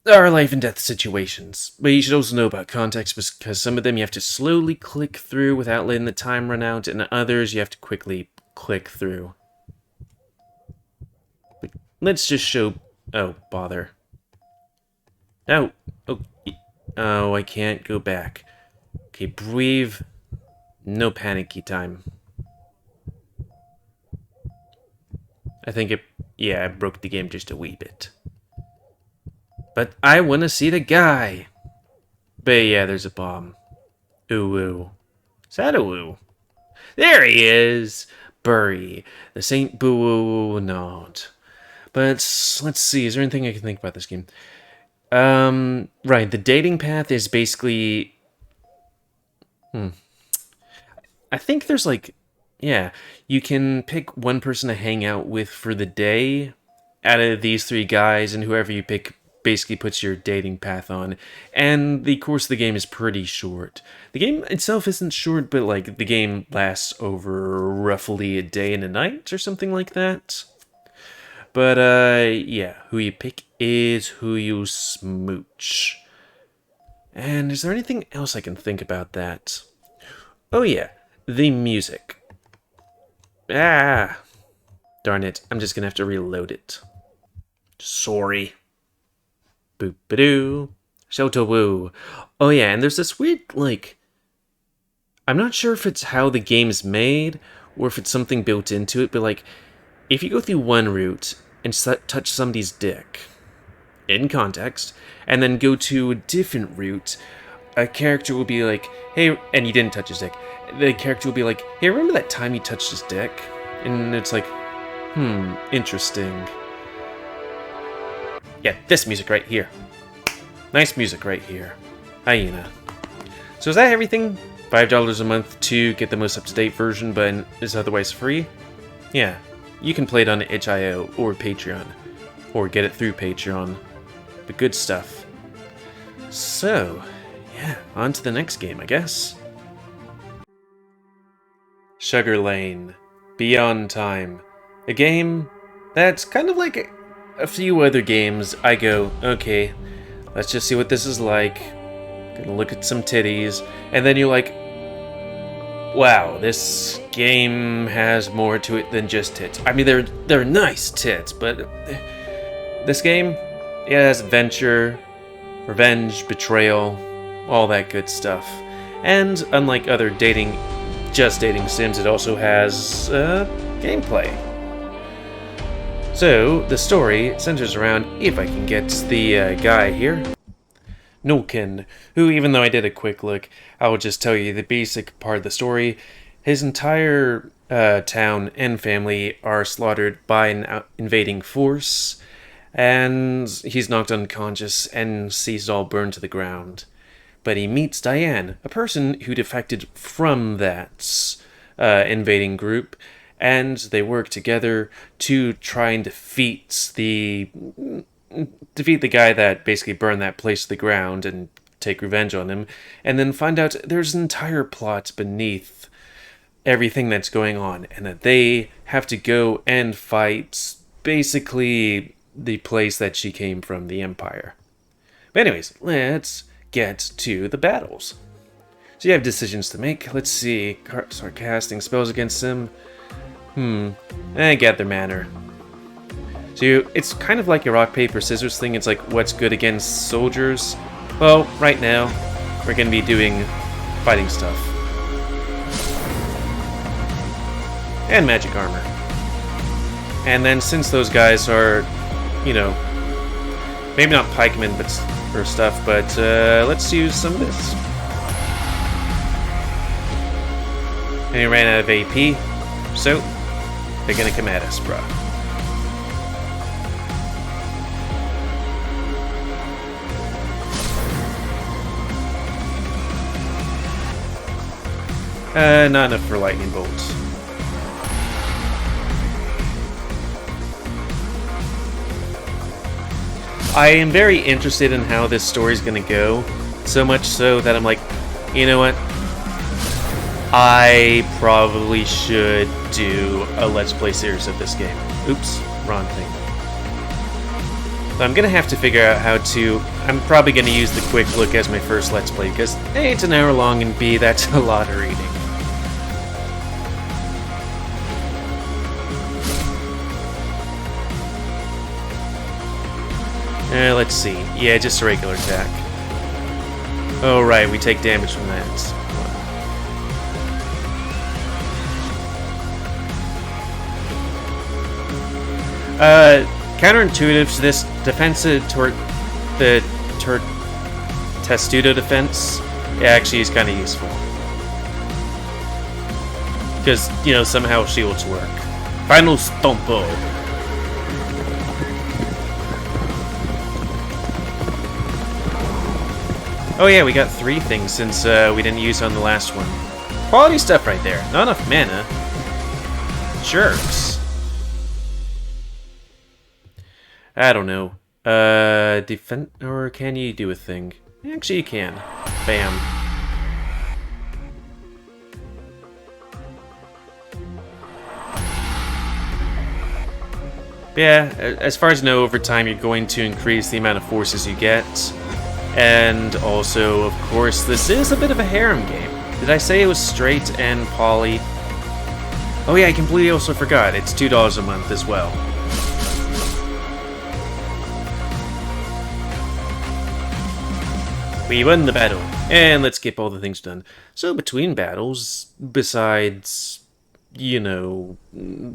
are life and death situations. But you should also know about context, because some of them you have to slowly click through without letting the time run out. And others you have to quickly click through. But let's just show... Oh, bother. Oh. Oh, I can't go back. Okay, breathe. No panicky time. I think I broke the game just a wee bit. But I want to see the guy. But yeah, there's a bomb. Ooh, ooh. Is that a ooh? There he is! Furry. The Saint Boo Nod. But let's see, is there anything I can think about this game? Right, the dating path is basically... I think there's like... Yeah, you can pick one person to hang out with for the day out of these three guys, and whoever you pick basically puts your dating path on. And the course of the game is pretty short. The game itself isn't short, but like the game lasts over roughly a day and a night or something like that. But yeah, who you pick is who you smooch. And is there anything else I can think about that? Oh yeah, the music. Ah, darn it, I'm just gonna have to reload it. Sorry. Boop-a-doo. Shoto-woo. Oh yeah, and there's this weird, like... I'm not sure if it's how the game's made, or if it's something built into it, but like... If you go through one route and touch somebody's dick, in context, and then go to a different route, a character will be like, hey, and you didn't touch his dick. The character will be like, hey, remember that time you touched his dick? And it's like, interesting. Yeah, this music right here. Nice music right here. Hyena. So is that everything? $5 a month to get the most up-to-date version, but is otherwise free? Yeah. You can play it on itch.io or Patreon, or get it through Patreon. But good stuff. So, yeah, on to the next game, I guess. Shuggerlain, Beyond Time. A game that's kind of like a few other games. I go, okay, let's just see what this is like. Gonna look at some titties, and then you're like, wow, this game has more to it than just tits. I mean, they're nice tits, but this game, it has adventure, revenge, betrayal, all that good stuff. And unlike other just dating sims, it also has gameplay. So the story centers around, if I can get the guy here, Nulkin, who, even though I did a quick look, I will just tell you the basic part of the story. His entire town and family are slaughtered by an invading force, and he's knocked unconscious and sees it all burned to the ground. But he meets Diane, a person who defected from that invading group, and they work together to try and defeat the guy that basically burned that place to the ground and take revenge on him, and then find out there's an entire plot beneath everything that's going on, and that they have to go and fight basically the place that she came from, the Empire. But anyways, let's get to the battles. So you have decisions to make. Let's see. Start casting spells against them. Gather Manner. So it's kind of like a rock, paper, scissors thing. It's like, what's good against soldiers? Well, right now, we're going to be doing fighting stuff. And magic armor. And then since those guys are, you know, maybe not pikemen or stuff, but let's use some of this. And he ran out of AP, so they're gonna come at us, bruh. Not enough for lightning bolts. I am very interested in how this story's gonna go, so much so that I'm like, you know what? I probably should do a Let's Play series of this game. Oops, wrong thing. So I'm gonna have to figure out how to... I'm probably gonna use the quick look as my first Let's Play, because A, it's an hour long, and B, that's a lot of reading. Let's see. Yeah, just a regular attack. Oh, right, we take damage from that. Counterintuitive to this, defensive toward the testudo defense, yeah, actually is kind of useful. Because, you know, somehow shields work. Final Stompo. Oh yeah, we got 3 things since we didn't use on the last one. Quality stuff right there. Not enough mana. Jerks. I don't know. Defend, or can you do a thing? Actually, you can. Bam. Yeah, as far as I know, over time you're going to increase the amount of forces you get. And also, of course, this is a bit of a harem game. Did I say it was straight and poly? Oh yeah, I completely also forgot. It's $2 a month as well. We won the battle, and let's get all the things done. So between battles, besides, you know,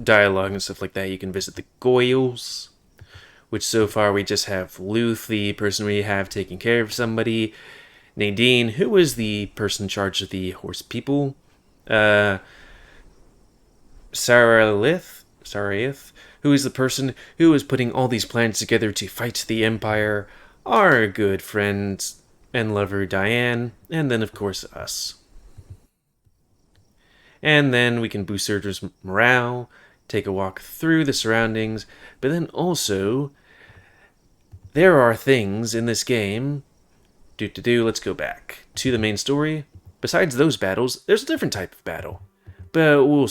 dialogue and stuff like that, you can visit the Goyles. Which so far we just have Luth, the person we have taking care of somebody. Nadine, who is the person in charge of the horse people. Saralith, who is the person who is putting all these plans together to fight the Empire. Our good friend and lover Diane. And then, of course, us. And then we can boost Surge's morale. Take a walk through the surroundings, but then also, there are things in this game, let's go back to the main story. Besides those battles, there's a different type of battle, but we'll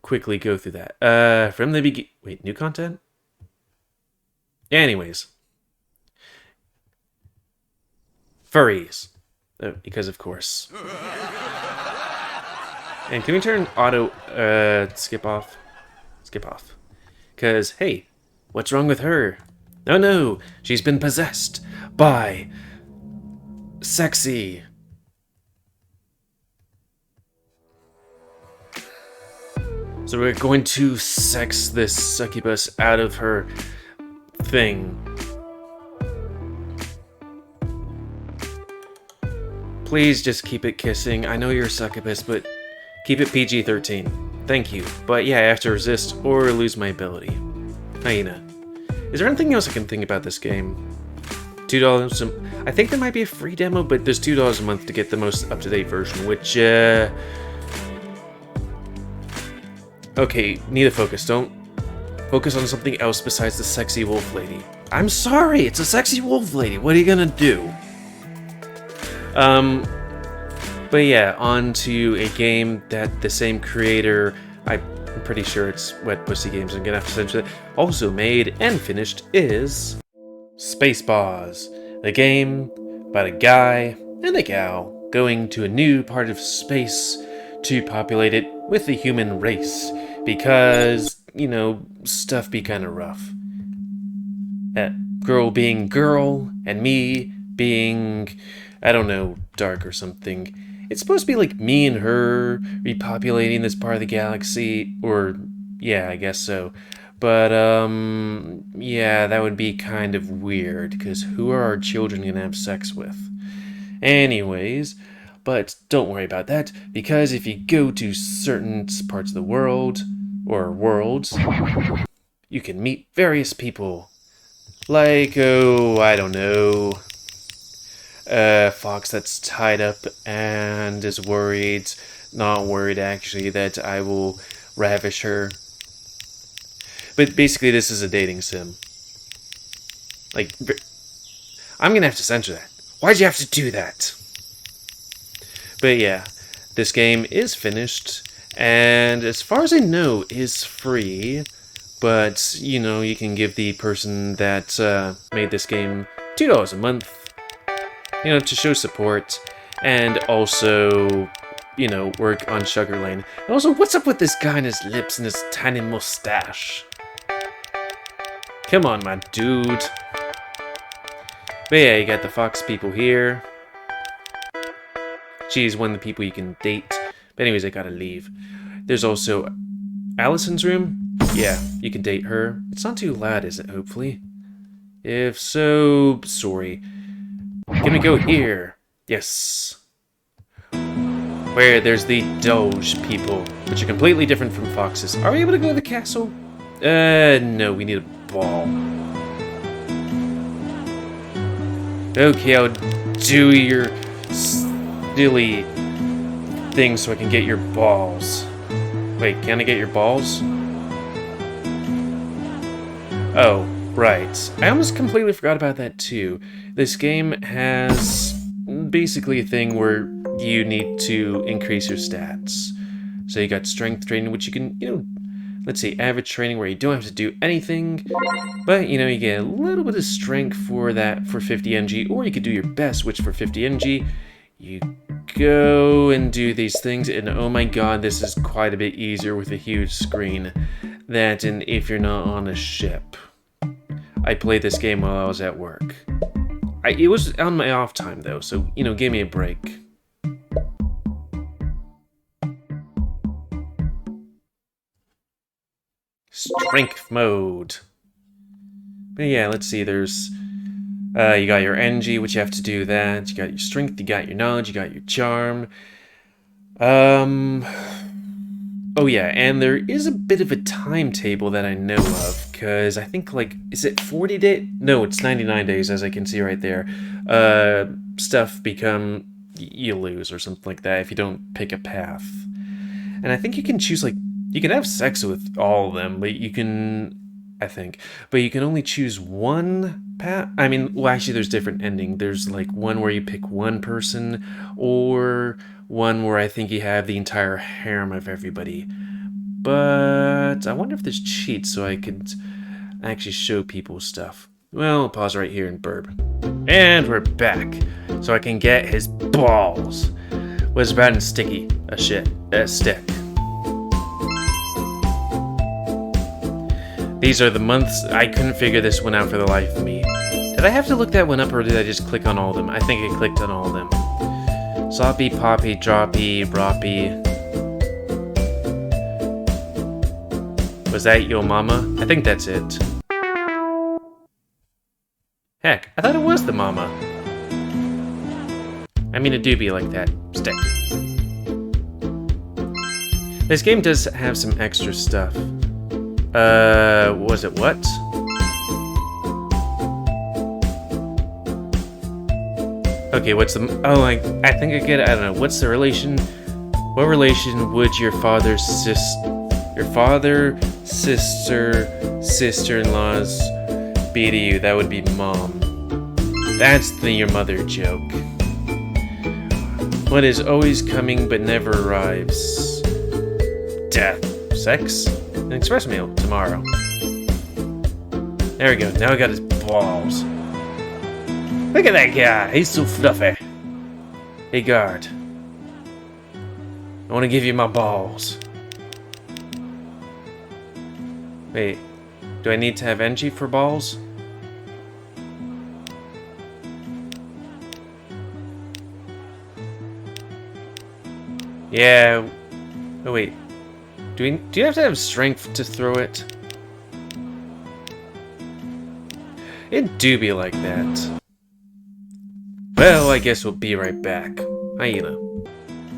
quickly go through that. From the beginning, wait, new content? Anyways. Furries, because of course. And can we turn auto, skip off? Skip off. Because, hey, what's wrong with her? Oh no, she's been possessed by sexy. So we're going to sex this succubus out of her thing. Please just keep it kissing. I know you're a succubus, but keep it PG-13. Thank you, but yeah, I have to resist or lose my ability. Hyena. Is there anything else I can think about this game? $2 I think there might be a free demo, but there's $2 a month to get the most up-to-date version, which, okay, need to focus. Don't focus on something else besides the sexy wolf lady. I'm sorry, it's a sexy wolf lady. What are you gonna do? But yeah, on to a game that the same creator, I'm pretty sure it's Wet Pussy Games, I'm gonna have to censor it, also made and finished is Space Paws, the game about a guy and a gal going to a new part of space to populate it with the human race, because, you know, stuff be kind of rough. Girl being girl, and me being, I don't know, dark or something. It's supposed to be like me and her repopulating this part of the galaxy, or, yeah, I guess so. But, yeah, that would be kind of weird, because who are our children gonna have sex with? Anyways, but don't worry about that, because if you go to certain parts of the world, or worlds, you can meet various people. Like, oh, I don't know, a fox that's tied up and is worried, not worried actually, that I will ravish her. But basically this is a dating sim. Like, I'm gonna have to censor that. Why'd you have to do that? But yeah, this game is finished, and as far as I know, is free. But, you know, you can give the person that made this game $2 a month, you know, to show support, and also, you know, work on Shuggerlain. And also, what's up with this guy and his lips and his tiny mustache? Come on, my dude. But yeah, you got the fox people here. She's one of the people you can date. But anyways, I gotta leave. There's also Allison's room. Yeah, you can date her. It's not too loud, is it, hopefully? If so, sorry. Can we go here? Yes. Where there's the Doge people, which are completely different from foxes. Are we able to go to the castle? No, we need a ball. Okay, I'll do your silly thing so I can get your balls. Wait, can I get your balls? Oh, right. I almost completely forgot about that too. This game has basically a thing where you need to increase your stats. So you got strength training, which you can, you know, let's say average training where you don't have to do anything, but, you know, you get a little bit of strength for that for 50 NG, or you could do your best, which for 50 NG, you go and do these things, and oh my god, this is quite a bit easier with a huge screen. That and if you're not on a ship. I played this game while I was at work. It was on my off time though, so, you know, give me a break. Strength mode. But yeah, let's see, there's you got your energy, which you have to do that. You got your strength, you got your knowledge, you got your charm. Oh yeah, and there is a bit of a timetable that I know of, because I think, like, is it 40 days? No, it's 99 days, as I can see right there. Stuff become, you lose, or something like that, if you don't pick a path. And I think you can choose, like, you can have sex with all of them, but you can, I think, but you can only choose one path. I mean, well, actually, there's different ending. There's, like, one where you pick one person, or one where I think you have the entire harem of everybody. But I wonder if there's cheats so I could actually show people stuff. Well, I'll pause right here and burp. And we're back. So I can get his balls. Was bad and sticky. A stick. These are the months. I couldn't figure this one out for the life of me. Did I have to look that one up, or did I just click on all of them? I think I clicked on all of them. Soppy, Poppy, Droppy, Broppy. Was that your mama? I think that's it. Heck, I thought it was the mama. I mean, it do be like that. Stick. This game does have some extra stuff. Was it what? Okay, what's the... Oh, I think I get it. I don't know. What's the relation? What relation would your father's sister-in-laws be to you? That would be mom. That's your mother joke. What is always coming but never arrives? Death, sex, an express meal tomorrow. There we go. Now I got his balls. Look at that guy. He's so fluffy. Hey, guard. I want to give you my balls. Wait. Do I need to have energy for balls? Yeah. Oh wait. Do you have to have strength to throw it? It do be like that. Well, I guess we'll be right back. Hyena.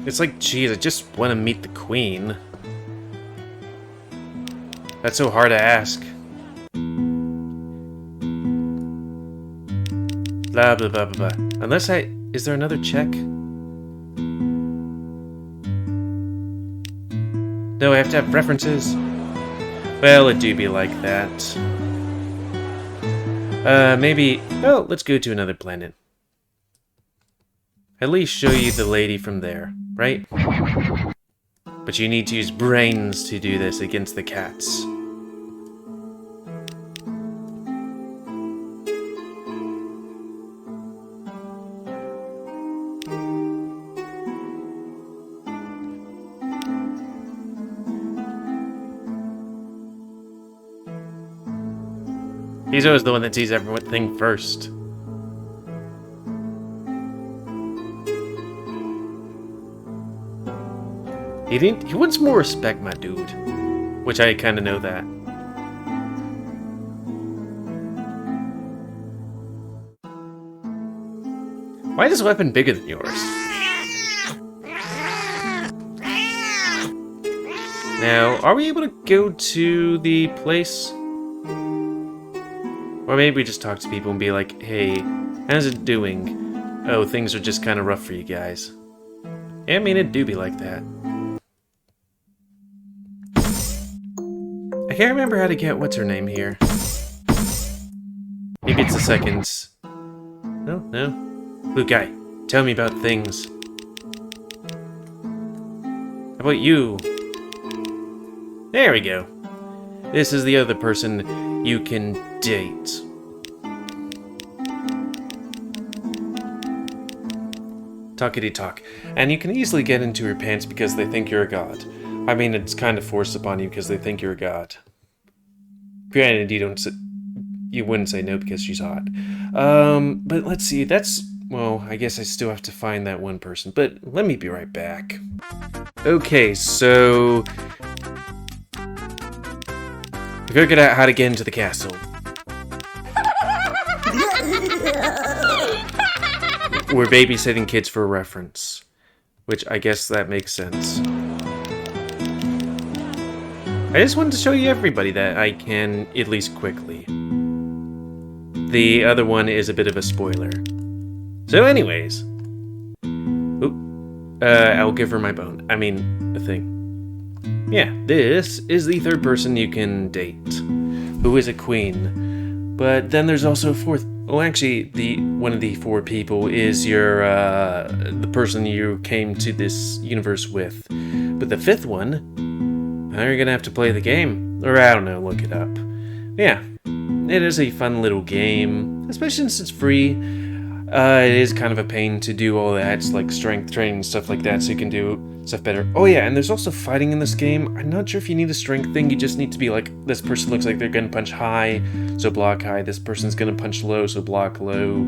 It's like, geez, I just want to meet the queen. That's so hard to ask. Blah, blah, blah, blah, blah. Unless I... Is there another check? No, I have to have references. Well, it do be like that. Maybe... Oh, let's go to another planet. At least show you the lady from there, right? But you need to use brains to do this against the cats. He's always the one that sees everything first. He wants more respect, my dude. Which I kind of know that. Why is this weapon bigger than yours? Now, are we able to go to the place? Or maybe we just talk to people and be like, hey, how's it doing? Oh, things are just kind of rough for you guys. I mean, it do be like that. I can't remember how to get what's-her-name here. Maybe it's the seconds. No. Blue guy, tell me about things. How about you? There we go. This is the other person you can date. Talkity talk. And you can easily get into her pants because they think you're a god. I mean, it's kind of forced upon you because they think you're a god. Granted, you wouldn't say no because she's hot. But let's see, well, I guess I still have to find that one person, but let me be right back. Okay, so... we figured out how to get into the castle. We're babysitting kids for reference, which I guess that makes sense. I just wanted to show you everybody that I can, at least quickly. The other one is a bit of a spoiler. So anyways. I'll give her my bone. I mean, a thing. Yeah, this is the third person you can date, who is a queen. But then there's also a fourth. Well, actually, one of the four people is the person you came to this universe with. But the fifth one, you're gonna have to play the game. Or I don't know, look it up. Yeah, it is a fun little game, especially since it's free. It is kind of a pain to do all that, it's like strength training and stuff like that, so you can do stuff better. Oh yeah, and there's also fighting in this game. I'm not sure if you need a strength thing, you just need to be like, this person looks like they're gonna punch high, so block high. This person's gonna punch low, so block low.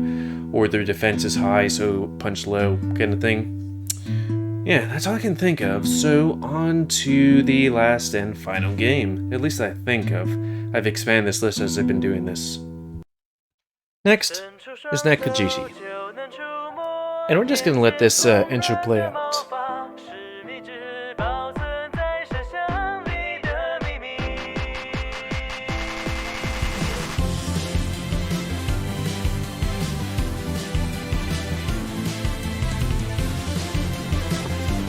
Or their defense is high, so punch low, kind of thing. Yeah, that's all I can think of. So on to the last and final game. At least I think of. I've expanded this list as I've been doing this. Next is Nekojishi. And we're just gonna let this intro play out.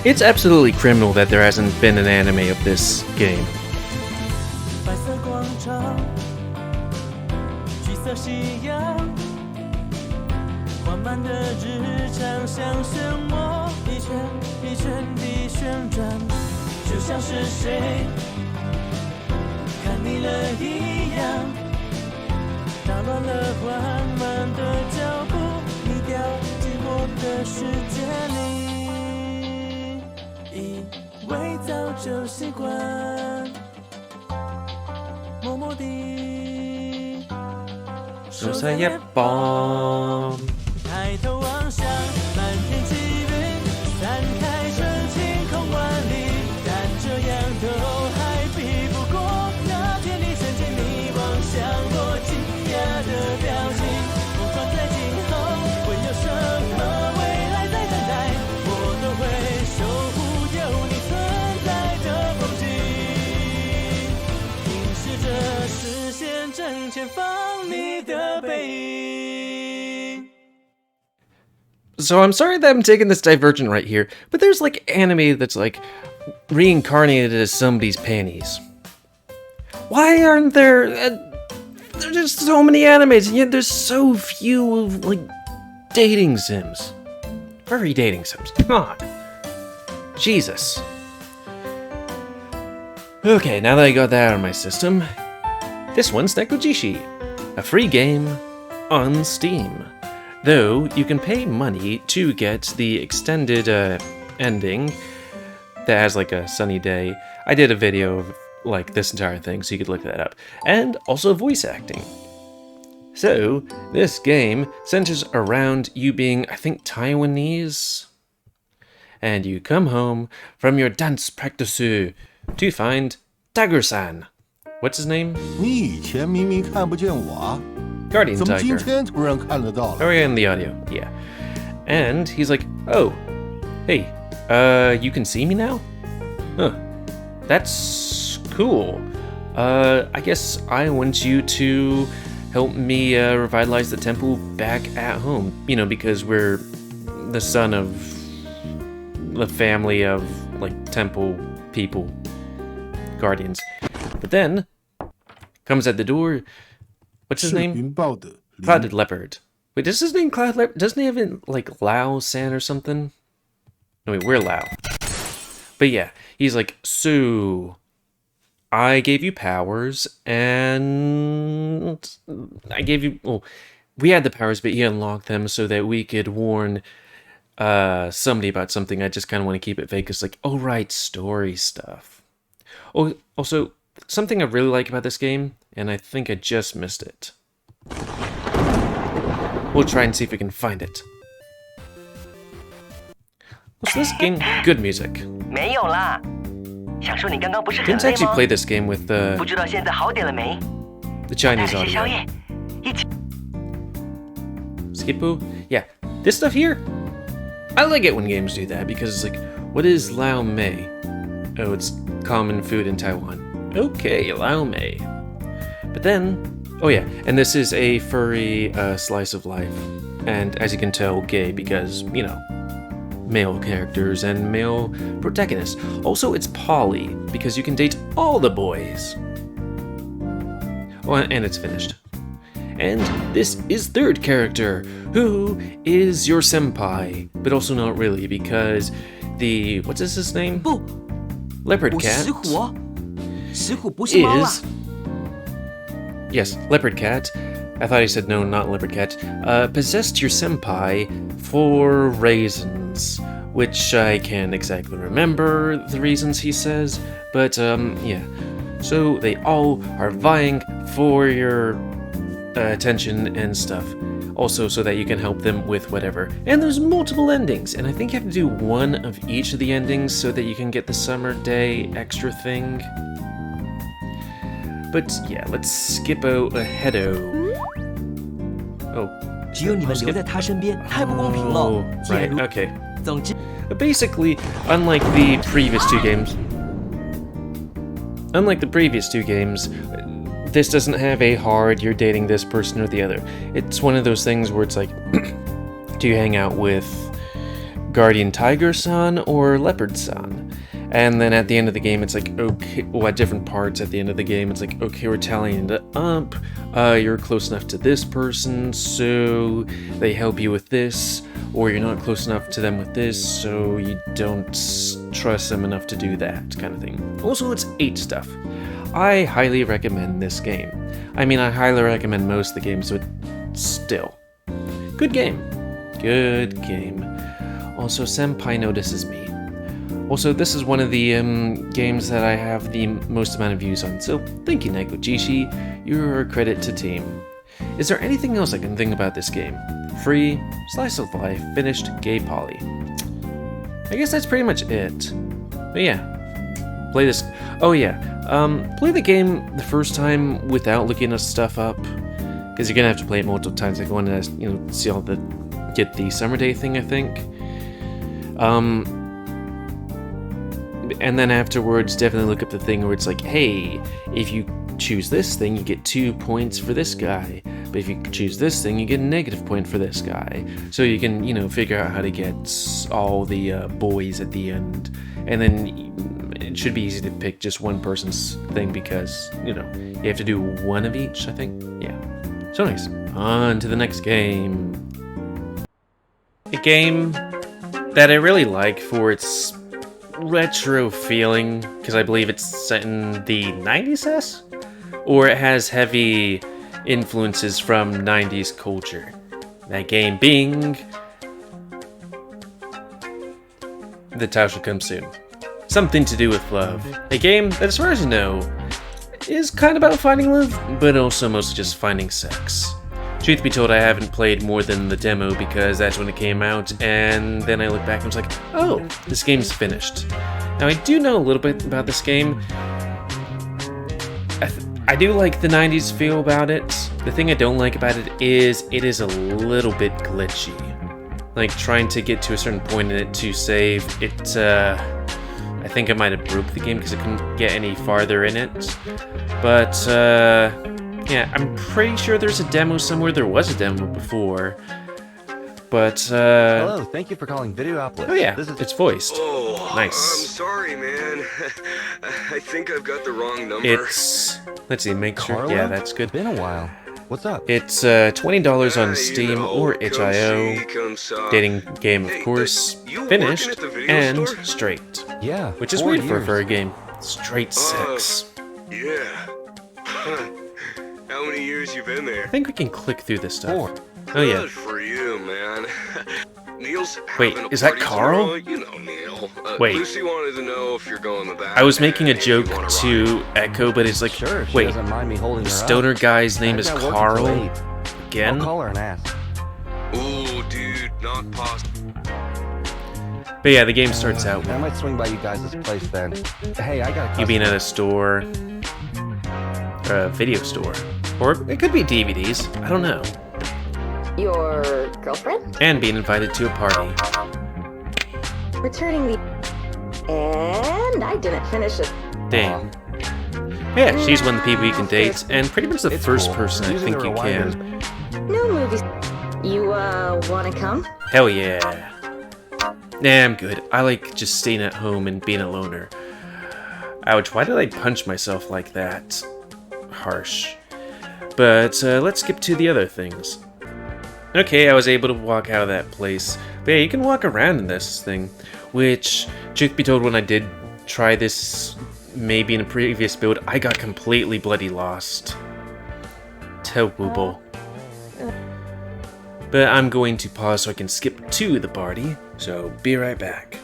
It's absolutely criminal that there hasn't been an anime of this game. 圈一圈地旋转，就像是谁看腻了一样，打乱了缓慢的脚步，你掉进我的世界里，以为早就习惯，默默地手在一磅。抬头望向满天积云，散开成晴空万里，但这样都还比不过那天你曾经你望向我惊讶的表情。不管在今后会有什么未来在等待，我都会守护有你存在的风景，凝视着视线正前方你的背影。So I'm sorry that I'm taking this divergent right here, but there's like anime that's like reincarnated as somebody's panties. Why aren't there? There's just so many animes, and yet there's so few of like dating sims, furry dating sims. Come on, Jesus. Okay, now that I got that out of my system, this one's Nekojishi, a free game on Steam. Though, you can pay money to get the extended ending that has like a sunny day. I did a video of like this entire thing, so you could look that up. And also voice acting. So, this game centers around you being, I think, Taiwanese. And you come home from your dance practice to find Tiger-san. What's his name? 你以前明明看不见我啊， Guardian 怎么今 Tiger. 天突然看得到了？ Oh, yeah, in the audio, yeah. And he's like, oh, hey, you can see me now? Huh, that's cool. I guess I want you to help me revitalize the temple back at home. You know, because we're the son of the family of, like, temple people, guardians. But then, comes at the door, what's his 是 name? 云豹的灵 Clouded Leopard. Wait, is his name Cloud Leopard? Doesn't he have it like Lao-san or something? No, wait, we're Lao. But yeah, he's like, so I gave you powers, and I gave you, well, we had the powers, but he unlocked them so that we could warn somebody about something. I just kind of want to keep it vague. It's like, oh right, story stuff. Oh, also, something I really like about this game, and I think I just missed it. We'll try and see if we can find it. What's this game? Good music. 没有啦，想说你刚刚不是很 Didn't 累 actually 吗？ play this game with 不知道现在好点了没？ the 带 Chinese 了些宵 audio. 夜，一起。 Skippo? Yeah, this stuff here, I like it when games do that because it's like, what is Lao Mei? Oh, it's common food in Taiwan. Okay, Lao Mei. But then, oh yeah, and this is a furry slice of life. And as you can tell, gay because, you know, male characters and male protagonists. Also, it's poly because you can date all the boys. Oh, and it's finished. And this is third character, who is your senpai, but also not really because the, what's his name? 不， Leopard 我是 cat 石虎哦，石虎不是猫啦。 is, yes, leopard cat. I thought he said no, not leopard cat. Possessed your senpai for raisins, which I can't exactly remember the reasons he says, but yeah. So they all are vying for your attention and stuff. Also, so that you can help them with whatever. And there's multiple endings, and I think you have to do one of each of the endings so that you can get the summer day extra thing. But yeah, let's skip aheado. Oh. 只有你们留在他身边，太不公平了。 Oh, 既然 right, 如 okay. 总之， But basically, unlike the previous two games, this doesn't have a hard, you're dating this person or the other. It's one of those things where it's like, do you hang out with Guardian Tiger-san or Leopard-san? And then at the end of the game, it's like, okay, well, at different parts at the end of the game, it's like, okay, we're tallying it up. You're close enough to this person, so they help you with this. or you're not close enough to them with this, so you don't trust them enough to do that kind of thing. Also, it's 8 stuff. I highly recommend this game. I mean, I highly recommend most of the games, but still. Good game. Good game. Also, Senpai notices me. Also, this is one of the games that I have the most amount of views on, so thank you, Nekojishi. You're a credit to team. Is there anything else I can think about this game? Free, slice of life, finished, gay poly. I guess that's pretty much it. But yeah, play this. Oh yeah, play the game the first time without looking at stuff up, because you're gonna have to play it multiple times. Like, want to, see all the get the summer day thing, I think. And then afterwards, definitely look up the thing where it's like, hey, if you choose this thing, you get 2 points for this guy. But if you choose this thing, you get a negative point for this guy. So you can, figure out how to get all the boys at the end. And then it should be easy to pick just one person's thing because, you have to do one of each, I think. Yeah. So nice. On to the next game. A game that I really like for its retro feeling, because I believe it's set in the 90s, or it has heavy influences from 90s culture. That game being The Tao Shall Come Soon. Something to do with love. A game that, as far as I know, is kind of about finding love, but also mostly just finding sex. Truth be told, I haven't played more than the demo because that's when it came out, and then I look back and was like, oh, this game's finished. Now, I do know a little bit about this game. I do like the 90s feel about it. The thing I don't like about it is a little bit glitchy. Like, trying to get to a certain point in it to save, I think I might have broke the game because I couldn't get any farther in it. But, yeah, I'm pretty sure there's a demo somewhere. There was a demo before. But, Hello, thank you for calling Video Outlet. Oh yeah, it's voiced. Oh, nice. I'm sorry, man. I think I've got the wrong number. It's, let's see, make sure. Carla? Yeah, that's good. Been a while. What's up? It's $20 on Steam or itch.io. Dating game, of course. Finished and straight. Yeah, which is weird for a furry game. Straight sex. Yeah. How many years you been there? I think we can click through this stuff. 4. Oh yeah. Good for you, man. Neil's wait, having a is that party Carl? tomorrow. You know Neil. Wait. Lucy wanted to know if you're going to that. I was making a joke to Echo, but it's like, Sure, she wait, doesn't mind me holding the her stoner up. guy's name is I've got work Carl? until 8. Again? I'll call her and ask. Ooh, dude, not possible. But yeah, the game starts out I with might swing by you guys' place then. Hey, I got a you being at a store, or a video store, or it could be DVDs, I don't know, Your girlfriend? and being invited to a party. Returning the... And I didn't finish it. Dang. Yeah, she's one of the people you can date, and pretty much the first person I think you can. No movies. You, wanna come? Hell yeah. Nah, I'm good. I like just staying at home and being a loner. Ouch, why did I punch myself like that? Harsh. But let's skip to the other things. Okay, I was able to walk out of that place. But yeah, you can walk around in this thing. Which, truth be told, when I did try this, maybe in a previous build, I got completely bloody lost. Terrible. But I'm going to pause so I can skip to the party, so be right back.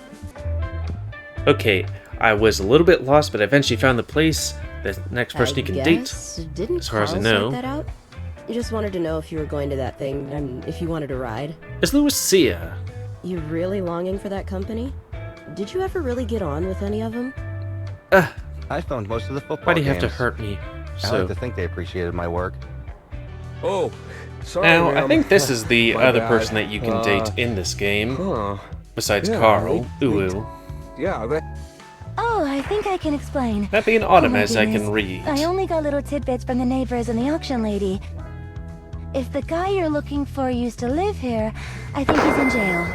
Okay, I was a little bit lost, but I eventually found the place. The next person you can date, Didn't as far as I Carl know, sort that out? I just wanted to know if you were going to that thing and if you wanted to ride. is Lucia. You really longing for that company? Did you ever really get on with any of them? I phoned most of the football Why do you have to games. hurt me? I So like to think they appreciated my work. Oh, sorry, now I ma'am. think this is the My other bad. person that you can date in this game, besides Yeah, Carl. they- Ooh. Yeah, that... Oh, I think I can explain. That being Autumn, Oh my as I goodness. can read. I only got little tidbits from the neighbors and the auction lady. If the guy you're looking for used to live here, I think he's in jail.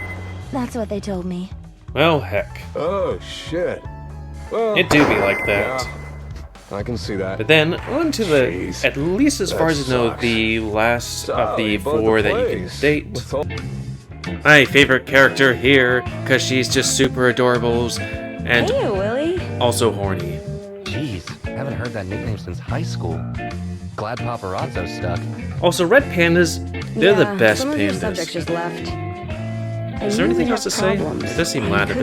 That's what they told me. Well, heck. Oh, shit. Well, It do be like that. yeah, I can see that. But then, on to the, Jeez, at least as far that as I know, sucks. the last of Sorry the about 4 the that you can place. date. With all- my favorite character here, because she's just super adorable and Hey, Willie. also horny. Jeez, haven't heard that nickname since high school. Glad Paparazzo stuck. Also, red pandas, they're the best some of your pandas. subjects just left. Is there anything else to say? It does seem loud a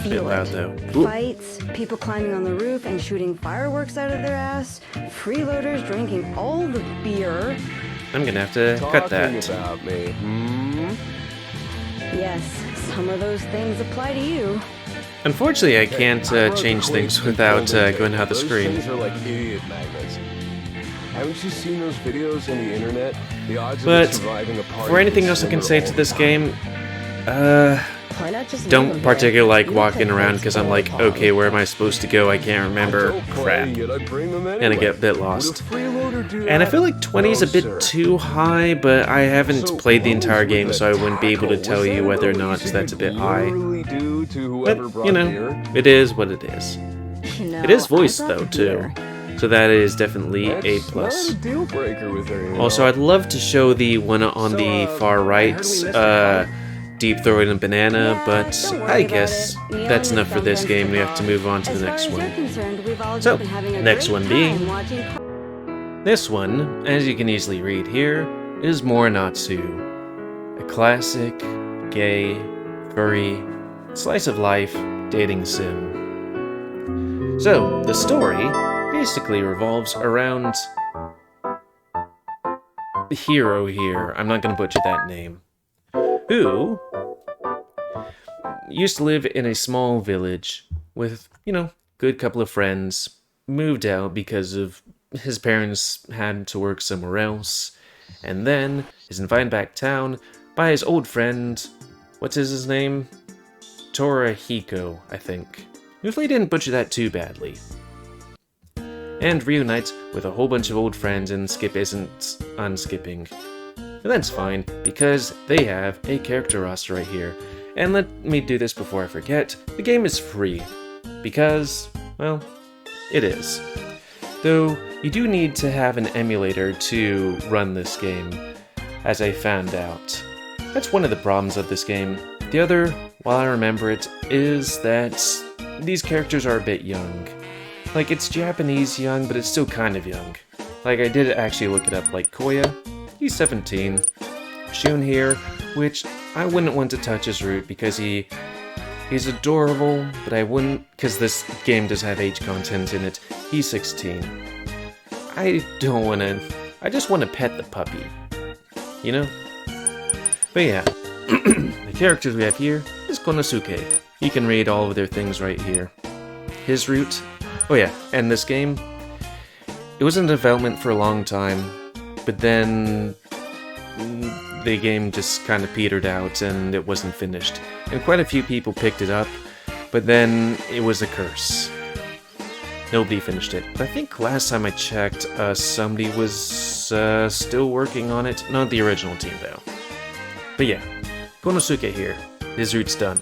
bit loud though. Ooh. Fights, people climbing on the roof and shooting fireworks out of their ass, freeloaders drinking all the beer. I'm gonna have to cut that. About me. Yes, some of those things apply to you. Unfortunately, I can't change things without going out the Those screen. things are like idiot magnets. Haven't you seen those videos on the internet? The odds of But it surviving a party for anything with else I can Slinger say to all this the game, Why not just leave don't them particularly like You walking take around notes because I'm all like, the time. okay, where am I supposed to go? I can't remember. Crap. Yet I bring them And I anyway. get a bit Would lost. freeloader do And I that? feel like 20 is a No, bit sir. too high, but I haven't So played the what entire was game, with so I that wouldn't be able to tackle? tell Was you that whether or a not release that's a you bit could high. literally do to But, whoever brought you know, beer? it is what it is. You know, It is I voiced brought though, the too. beer. So that is definitely That's A+. not a deal breaker with her, you Also, know. I'd love to show the one on So, the far I right, heard we missed a Deep Throating a Banana, Yeah, but don't worry I about guess it. Neon that's is enough for this sometimes game. the We have to cause. move on to As the far next as you're one. concerned, we've all So, just been having a next great one being- time watching This one, as you can easily read here, is Morenatsu, a classic, gay, furry, slice of life dating sim. So, the story basically revolves around the hero here, I'm not going to butcher that name, who used to live in a small village with, good couple of friends, moved out because of his parents had to work somewhere else, and then is invited back town by his old friend, what's his name? Torahiko, I think. Hopefully he didn't butcher that too badly. And reunites with a whole bunch of old friends, and Skip isn't unskipping. And that's fine, because they have a character roster right here. And let me do this before I forget, the game is free. Because, well, it is. Though, you do need to have an emulator to run this game, as I found out. That's one of the problems of this game. The other, while I remember it, is that these characters are a bit young. Like, it's Japanese young, but it's still kind of young. Like, I did actually look it up, like Koya, he's 17. Shun here, which I wouldn't want to touch his root because he's adorable, but I wouldn't, because this game does have age content in it. He's 16. I don't want to, I just want to pet the puppy, you know? But yeah, the characters we have here is Konosuke. You can read all of their things right here. His root, oh yeah, and this game, it was in development for a long time, but then the game just kind of petered out and it wasn't finished. And quite a few people picked it up, but then it was a curse. Nobody finished it. But I think last time I checked, somebody was still working on it. Not the original team, though. But yeah, Konosuke here. His root's done.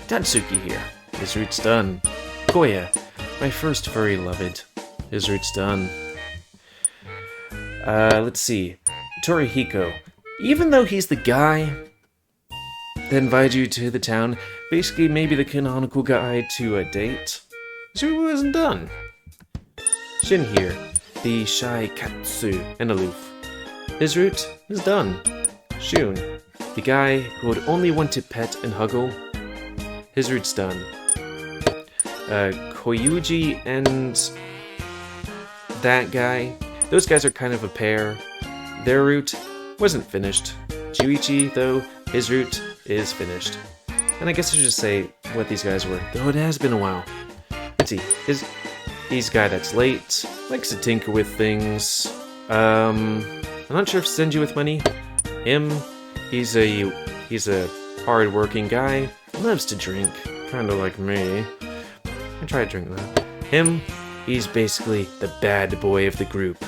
Tatsuki here. His root's done. Koya, my first furry loved. His root's done. Let's see. Torihiko. Even though he's the guy that invited you to the town, basically maybe the canonical guy to a date, his root wasn't done. Shin here, the shy katsu and aloof. His root is done. Shun, the guy who would only want to pet and huggle. His root's done. Koyuji and that guy, those guys are kind of a pair. Their root wasn't finished. Juichi, though, his root is finished. And I guess I should just say what these guys were, though it has been a while. Let's see, he's a guy that's late, likes to tinker with things. I'm not sure if to send you with money. Him, he's a hard-working guy, loves to drink, kinda like me. I try to drink that. Him, he's basically the bad boy of the group.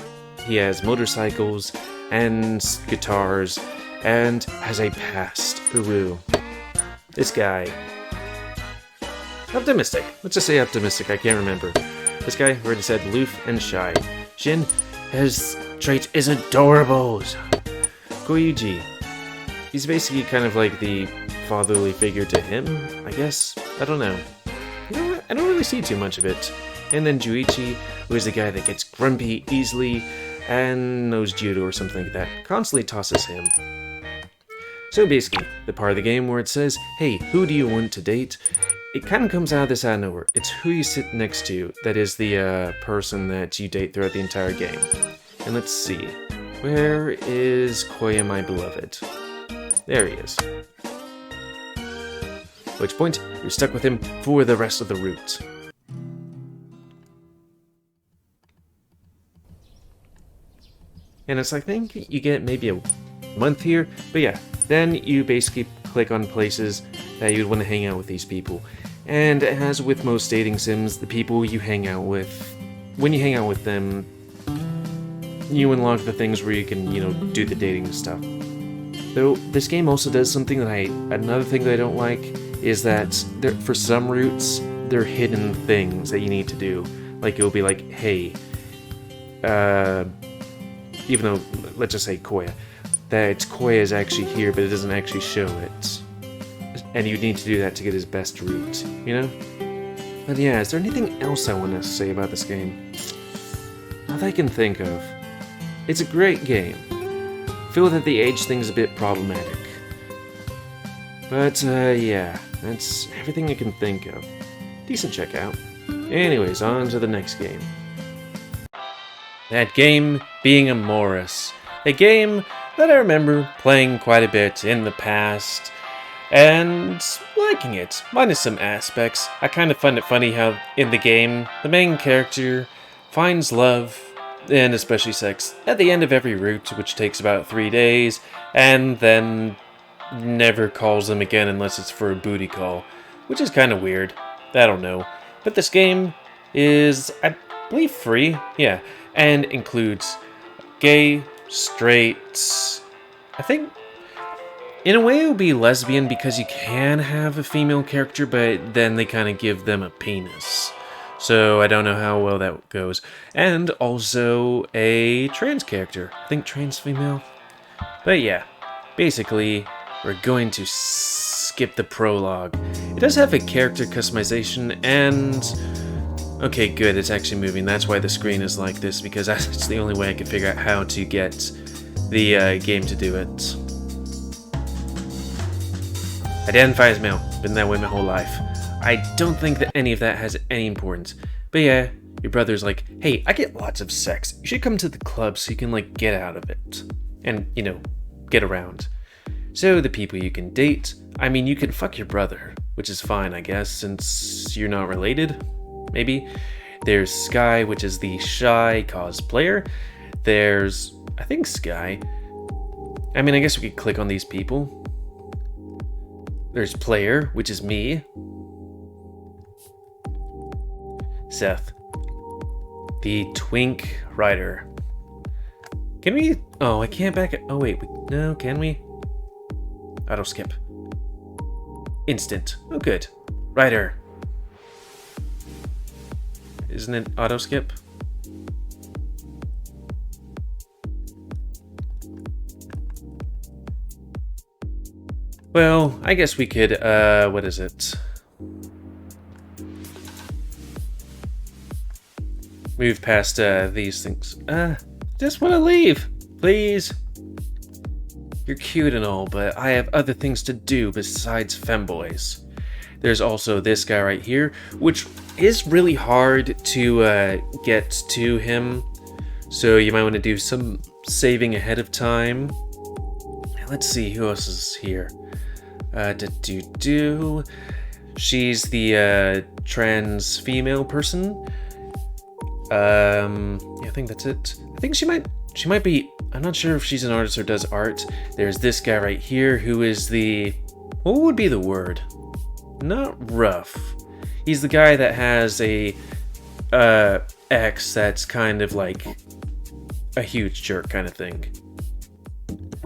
He has motorcycles and guitars and has a past. Ooh. This guy. Optimistic. Let's just say optimistic, I can't remember. This guy already said aloof and shy. Shin, his trait is adorable. Koyuji. He's basically kind of like the fatherly figure to him, I guess? I don't know. You know what? I don't really see too much of it. And then Juichi, who is the guy that gets grumpy easily and knows judo or something like that, constantly tosses him. So basically, the part of the game where it says, hey, who do you want to date? It kind of comes out of this out of nowhere. It's who you sit next to that is the person that you date throughout the entire game. And let's see. Where is Koya, my beloved? There he is. At which point, you're stuck with him for the rest of the route. And it's like, I think you get maybe a month here, but yeah, then you basically click on places that you'd want to hang out with these people. And as with most dating sims, the people you hang out with, when you hang out with them, you unlock the things where you can, do the dating stuff. Though, this game also does something that another thing that I don't like, is that for some routes, there are hidden things that you need to do. Like, it'll be like, hey, even though, let's just say Koya, that Koya is actually here, but it doesn't actually show it. And you need to do that to get his best route, But yeah, is there anything else I want to say about this game? Not that I can think of. It's a great game. I feel that the age thing's a bit problematic. But, yeah, that's everything I can think of. Decent checkout. Anyways, on to the next game. That game being Amorous. A game that I remember playing quite a bit in the past, and liking it, minus some aspects. I kind of find it funny how, in the game, the main character finds love, and especially sex, at the end of every route, which takes about 3 days, and then never calls them again unless it's for a booty call, which is kind of weird. I don't know. But this game is, I believe, free, yeah, and includes gay, straight, I think, in a way it would be lesbian because you can have a female character, but then they kind of give them a penis. So I don't know how well that goes. And also a trans character. I think trans female. But yeah, basically, we're going to skip the prologue. It does have a character customization and... Okay, good, it's actually moving. That's why the screen is like this, because that's the only way I can figure out how to get the game to do it. Identify as male. Been that way my whole life. I don't think that any of that has any importance. But yeah, your brother's like, hey, I get lots of sex. You should come to the club so you can, get out of it. And, get around. So the people you can date, I mean, you can fuck your brother, which is fine, I guess, since you're not related. Maybe. There's Sky, which is the shy cosplayer. There's, I think, Sky. I mean, I guess we could click on these people. There's Player, which is me. Seth. The Twink Rider. Can we... Oh, I can't back it. Oh, wait. No, can we? Auto skip. Instant. Oh, good. Rider. Isn't it auto skip? Well, I guess we could, what is it? Move past, these things. Just want to leave, please. You're cute and all, but I have other things to do besides femboys. There's also this guy right here, which is really hard to get to him, so you might want to do some saving ahead of time. Let's see who else is here. She's the trans female person. Yeah, I think that's it. I think she might be. I'm not sure if she's an artist or does art. There's this guy right here who is the. What would be the word? Not rough. He's the guy that has a ex that's kind of like a huge jerk kind of thing.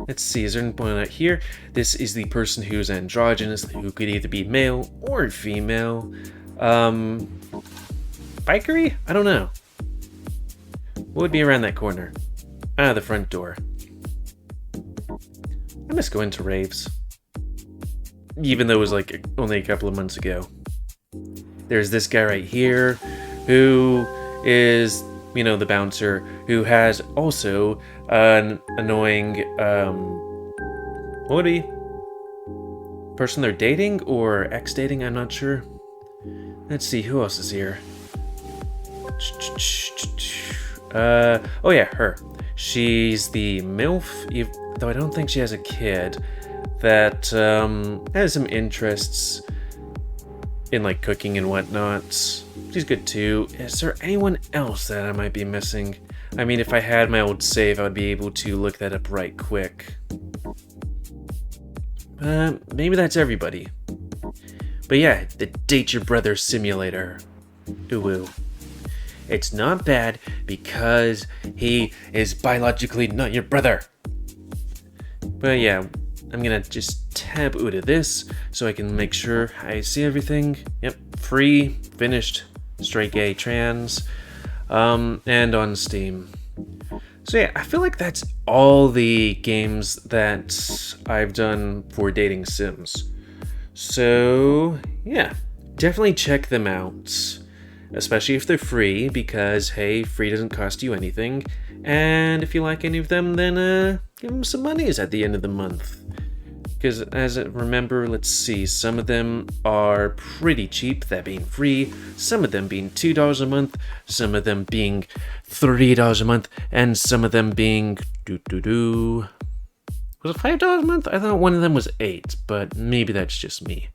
Let's see, is there anyone out here? This is the person who's androgynous, who could either be male or female. Bikery? I don't know. What would be around that corner? Ah, the front door. I'm miss going to raves. Even though it was like only a couple of months ago. There's this guy right here who is, you know, the bouncer, who has also an annoying, what would he? Person they're dating or ex-dating, I'm not sure. Let's see, who else is here? Oh yeah, her. She's the MILF, though I don't think she has a kid, that has some interests in like cooking and whatnot. She's good too. Is there anyone else that I might be missing? I mean, if I had my old save, I would be able to look that up right quick. Maybe that's everybody. But yeah, the Date Your Brother simulator. Ooh. It's not bad because he is biologically not your brother. But yeah, I'm gonna just tab out of this so I can make sure I see everything. Yep, free, finished, straight gay, trans, and on Steam. So yeah, I feel like that's all the games that I've done for dating sims. So yeah, definitely check them out. Especially if they're free, because hey, free doesn't cost you anything. And if you like any of them, then give them some monies at the end of the month. Because as I remember, let's see, some of them are pretty cheap, that being free, some of them being $2 a month, some of them being $30 a month, and some of them being was it $5 a month? I thought one of them was $8, but maybe that's just me.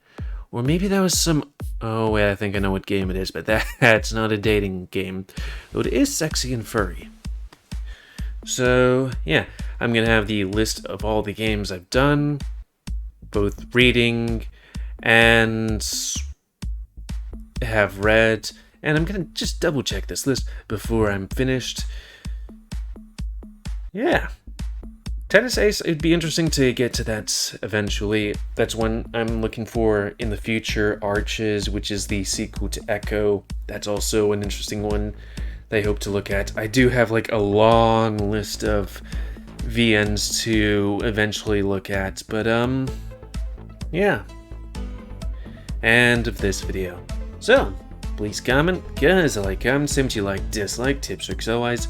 Or maybe that was some, oh wait, I think I know what game it is, but that's not a dating game. Though it is sexy and furry. So yeah, I'm gonna have the list of all the games I've done, both reading and have read, and I'm gonna just double check this list before I'm finished. Yeah. Tennis Ace, it'd be interesting to get to that eventually. That's one I'm looking for in the future. Arches, which is the sequel to Echo. That's also an interesting one that I hope to look at. I do have like a long list of VNs to eventually look at, but yeah. End of this video. So, please comment, guys, like, comment, say what you like, dislike, tips, tricks, otherwise,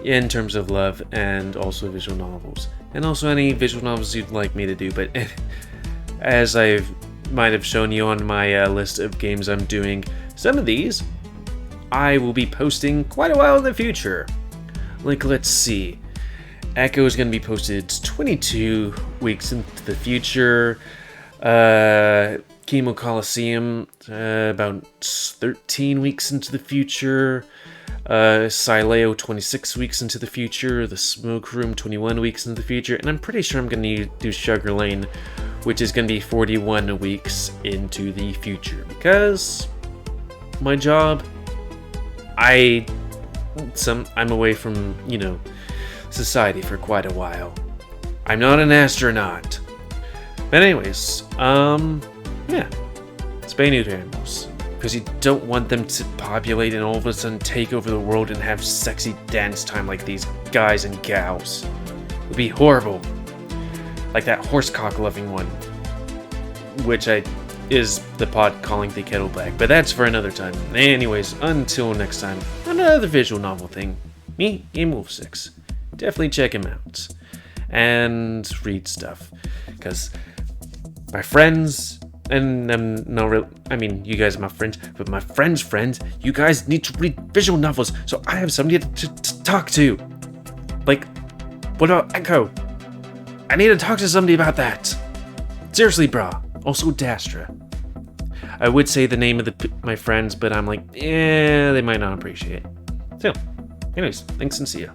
in terms of love, and also visual novels. And also any visual novels you'd like me to do, but as I might have shown you on my list of games I'm doing, some of these I will be posting quite a while in the future. Like, let's see. Echo is going to be posted 22 weeks into the future. Kemo Coliseum, about 13 weeks into the future. Sileo 26 weeks into the future, the Smoke Room 21 weeks into the future, and I'm pretty sure I'm going to do Shuggerlain, which is going to be 41 weeks into the future, because my job, I'm away from, you know, society for quite a while. I'm not an astronaut. But anyways, yeah, spay neuter animals. Because you don't want them to populate and all of a sudden take over the world and have sexy dance time like these guys and gals. It would be horrible. Like that horsecock loving one. Which is the pot calling the kettle black. But that's for another time. Anyways, until next time, another visual novel thing. Me, Wolf6. Definitely check him out. And read stuff. Because my friends... And I mean, you guys are my friends, but my friends' friends, you guys need to read visual novels, so I have somebody to talk to. Like, what about Echo? I need to talk to somebody about that. Seriously, brah. Also, Adastra. I would say the name of my friends, but I'm like, they might not appreciate it. So, anyways, thanks and see ya.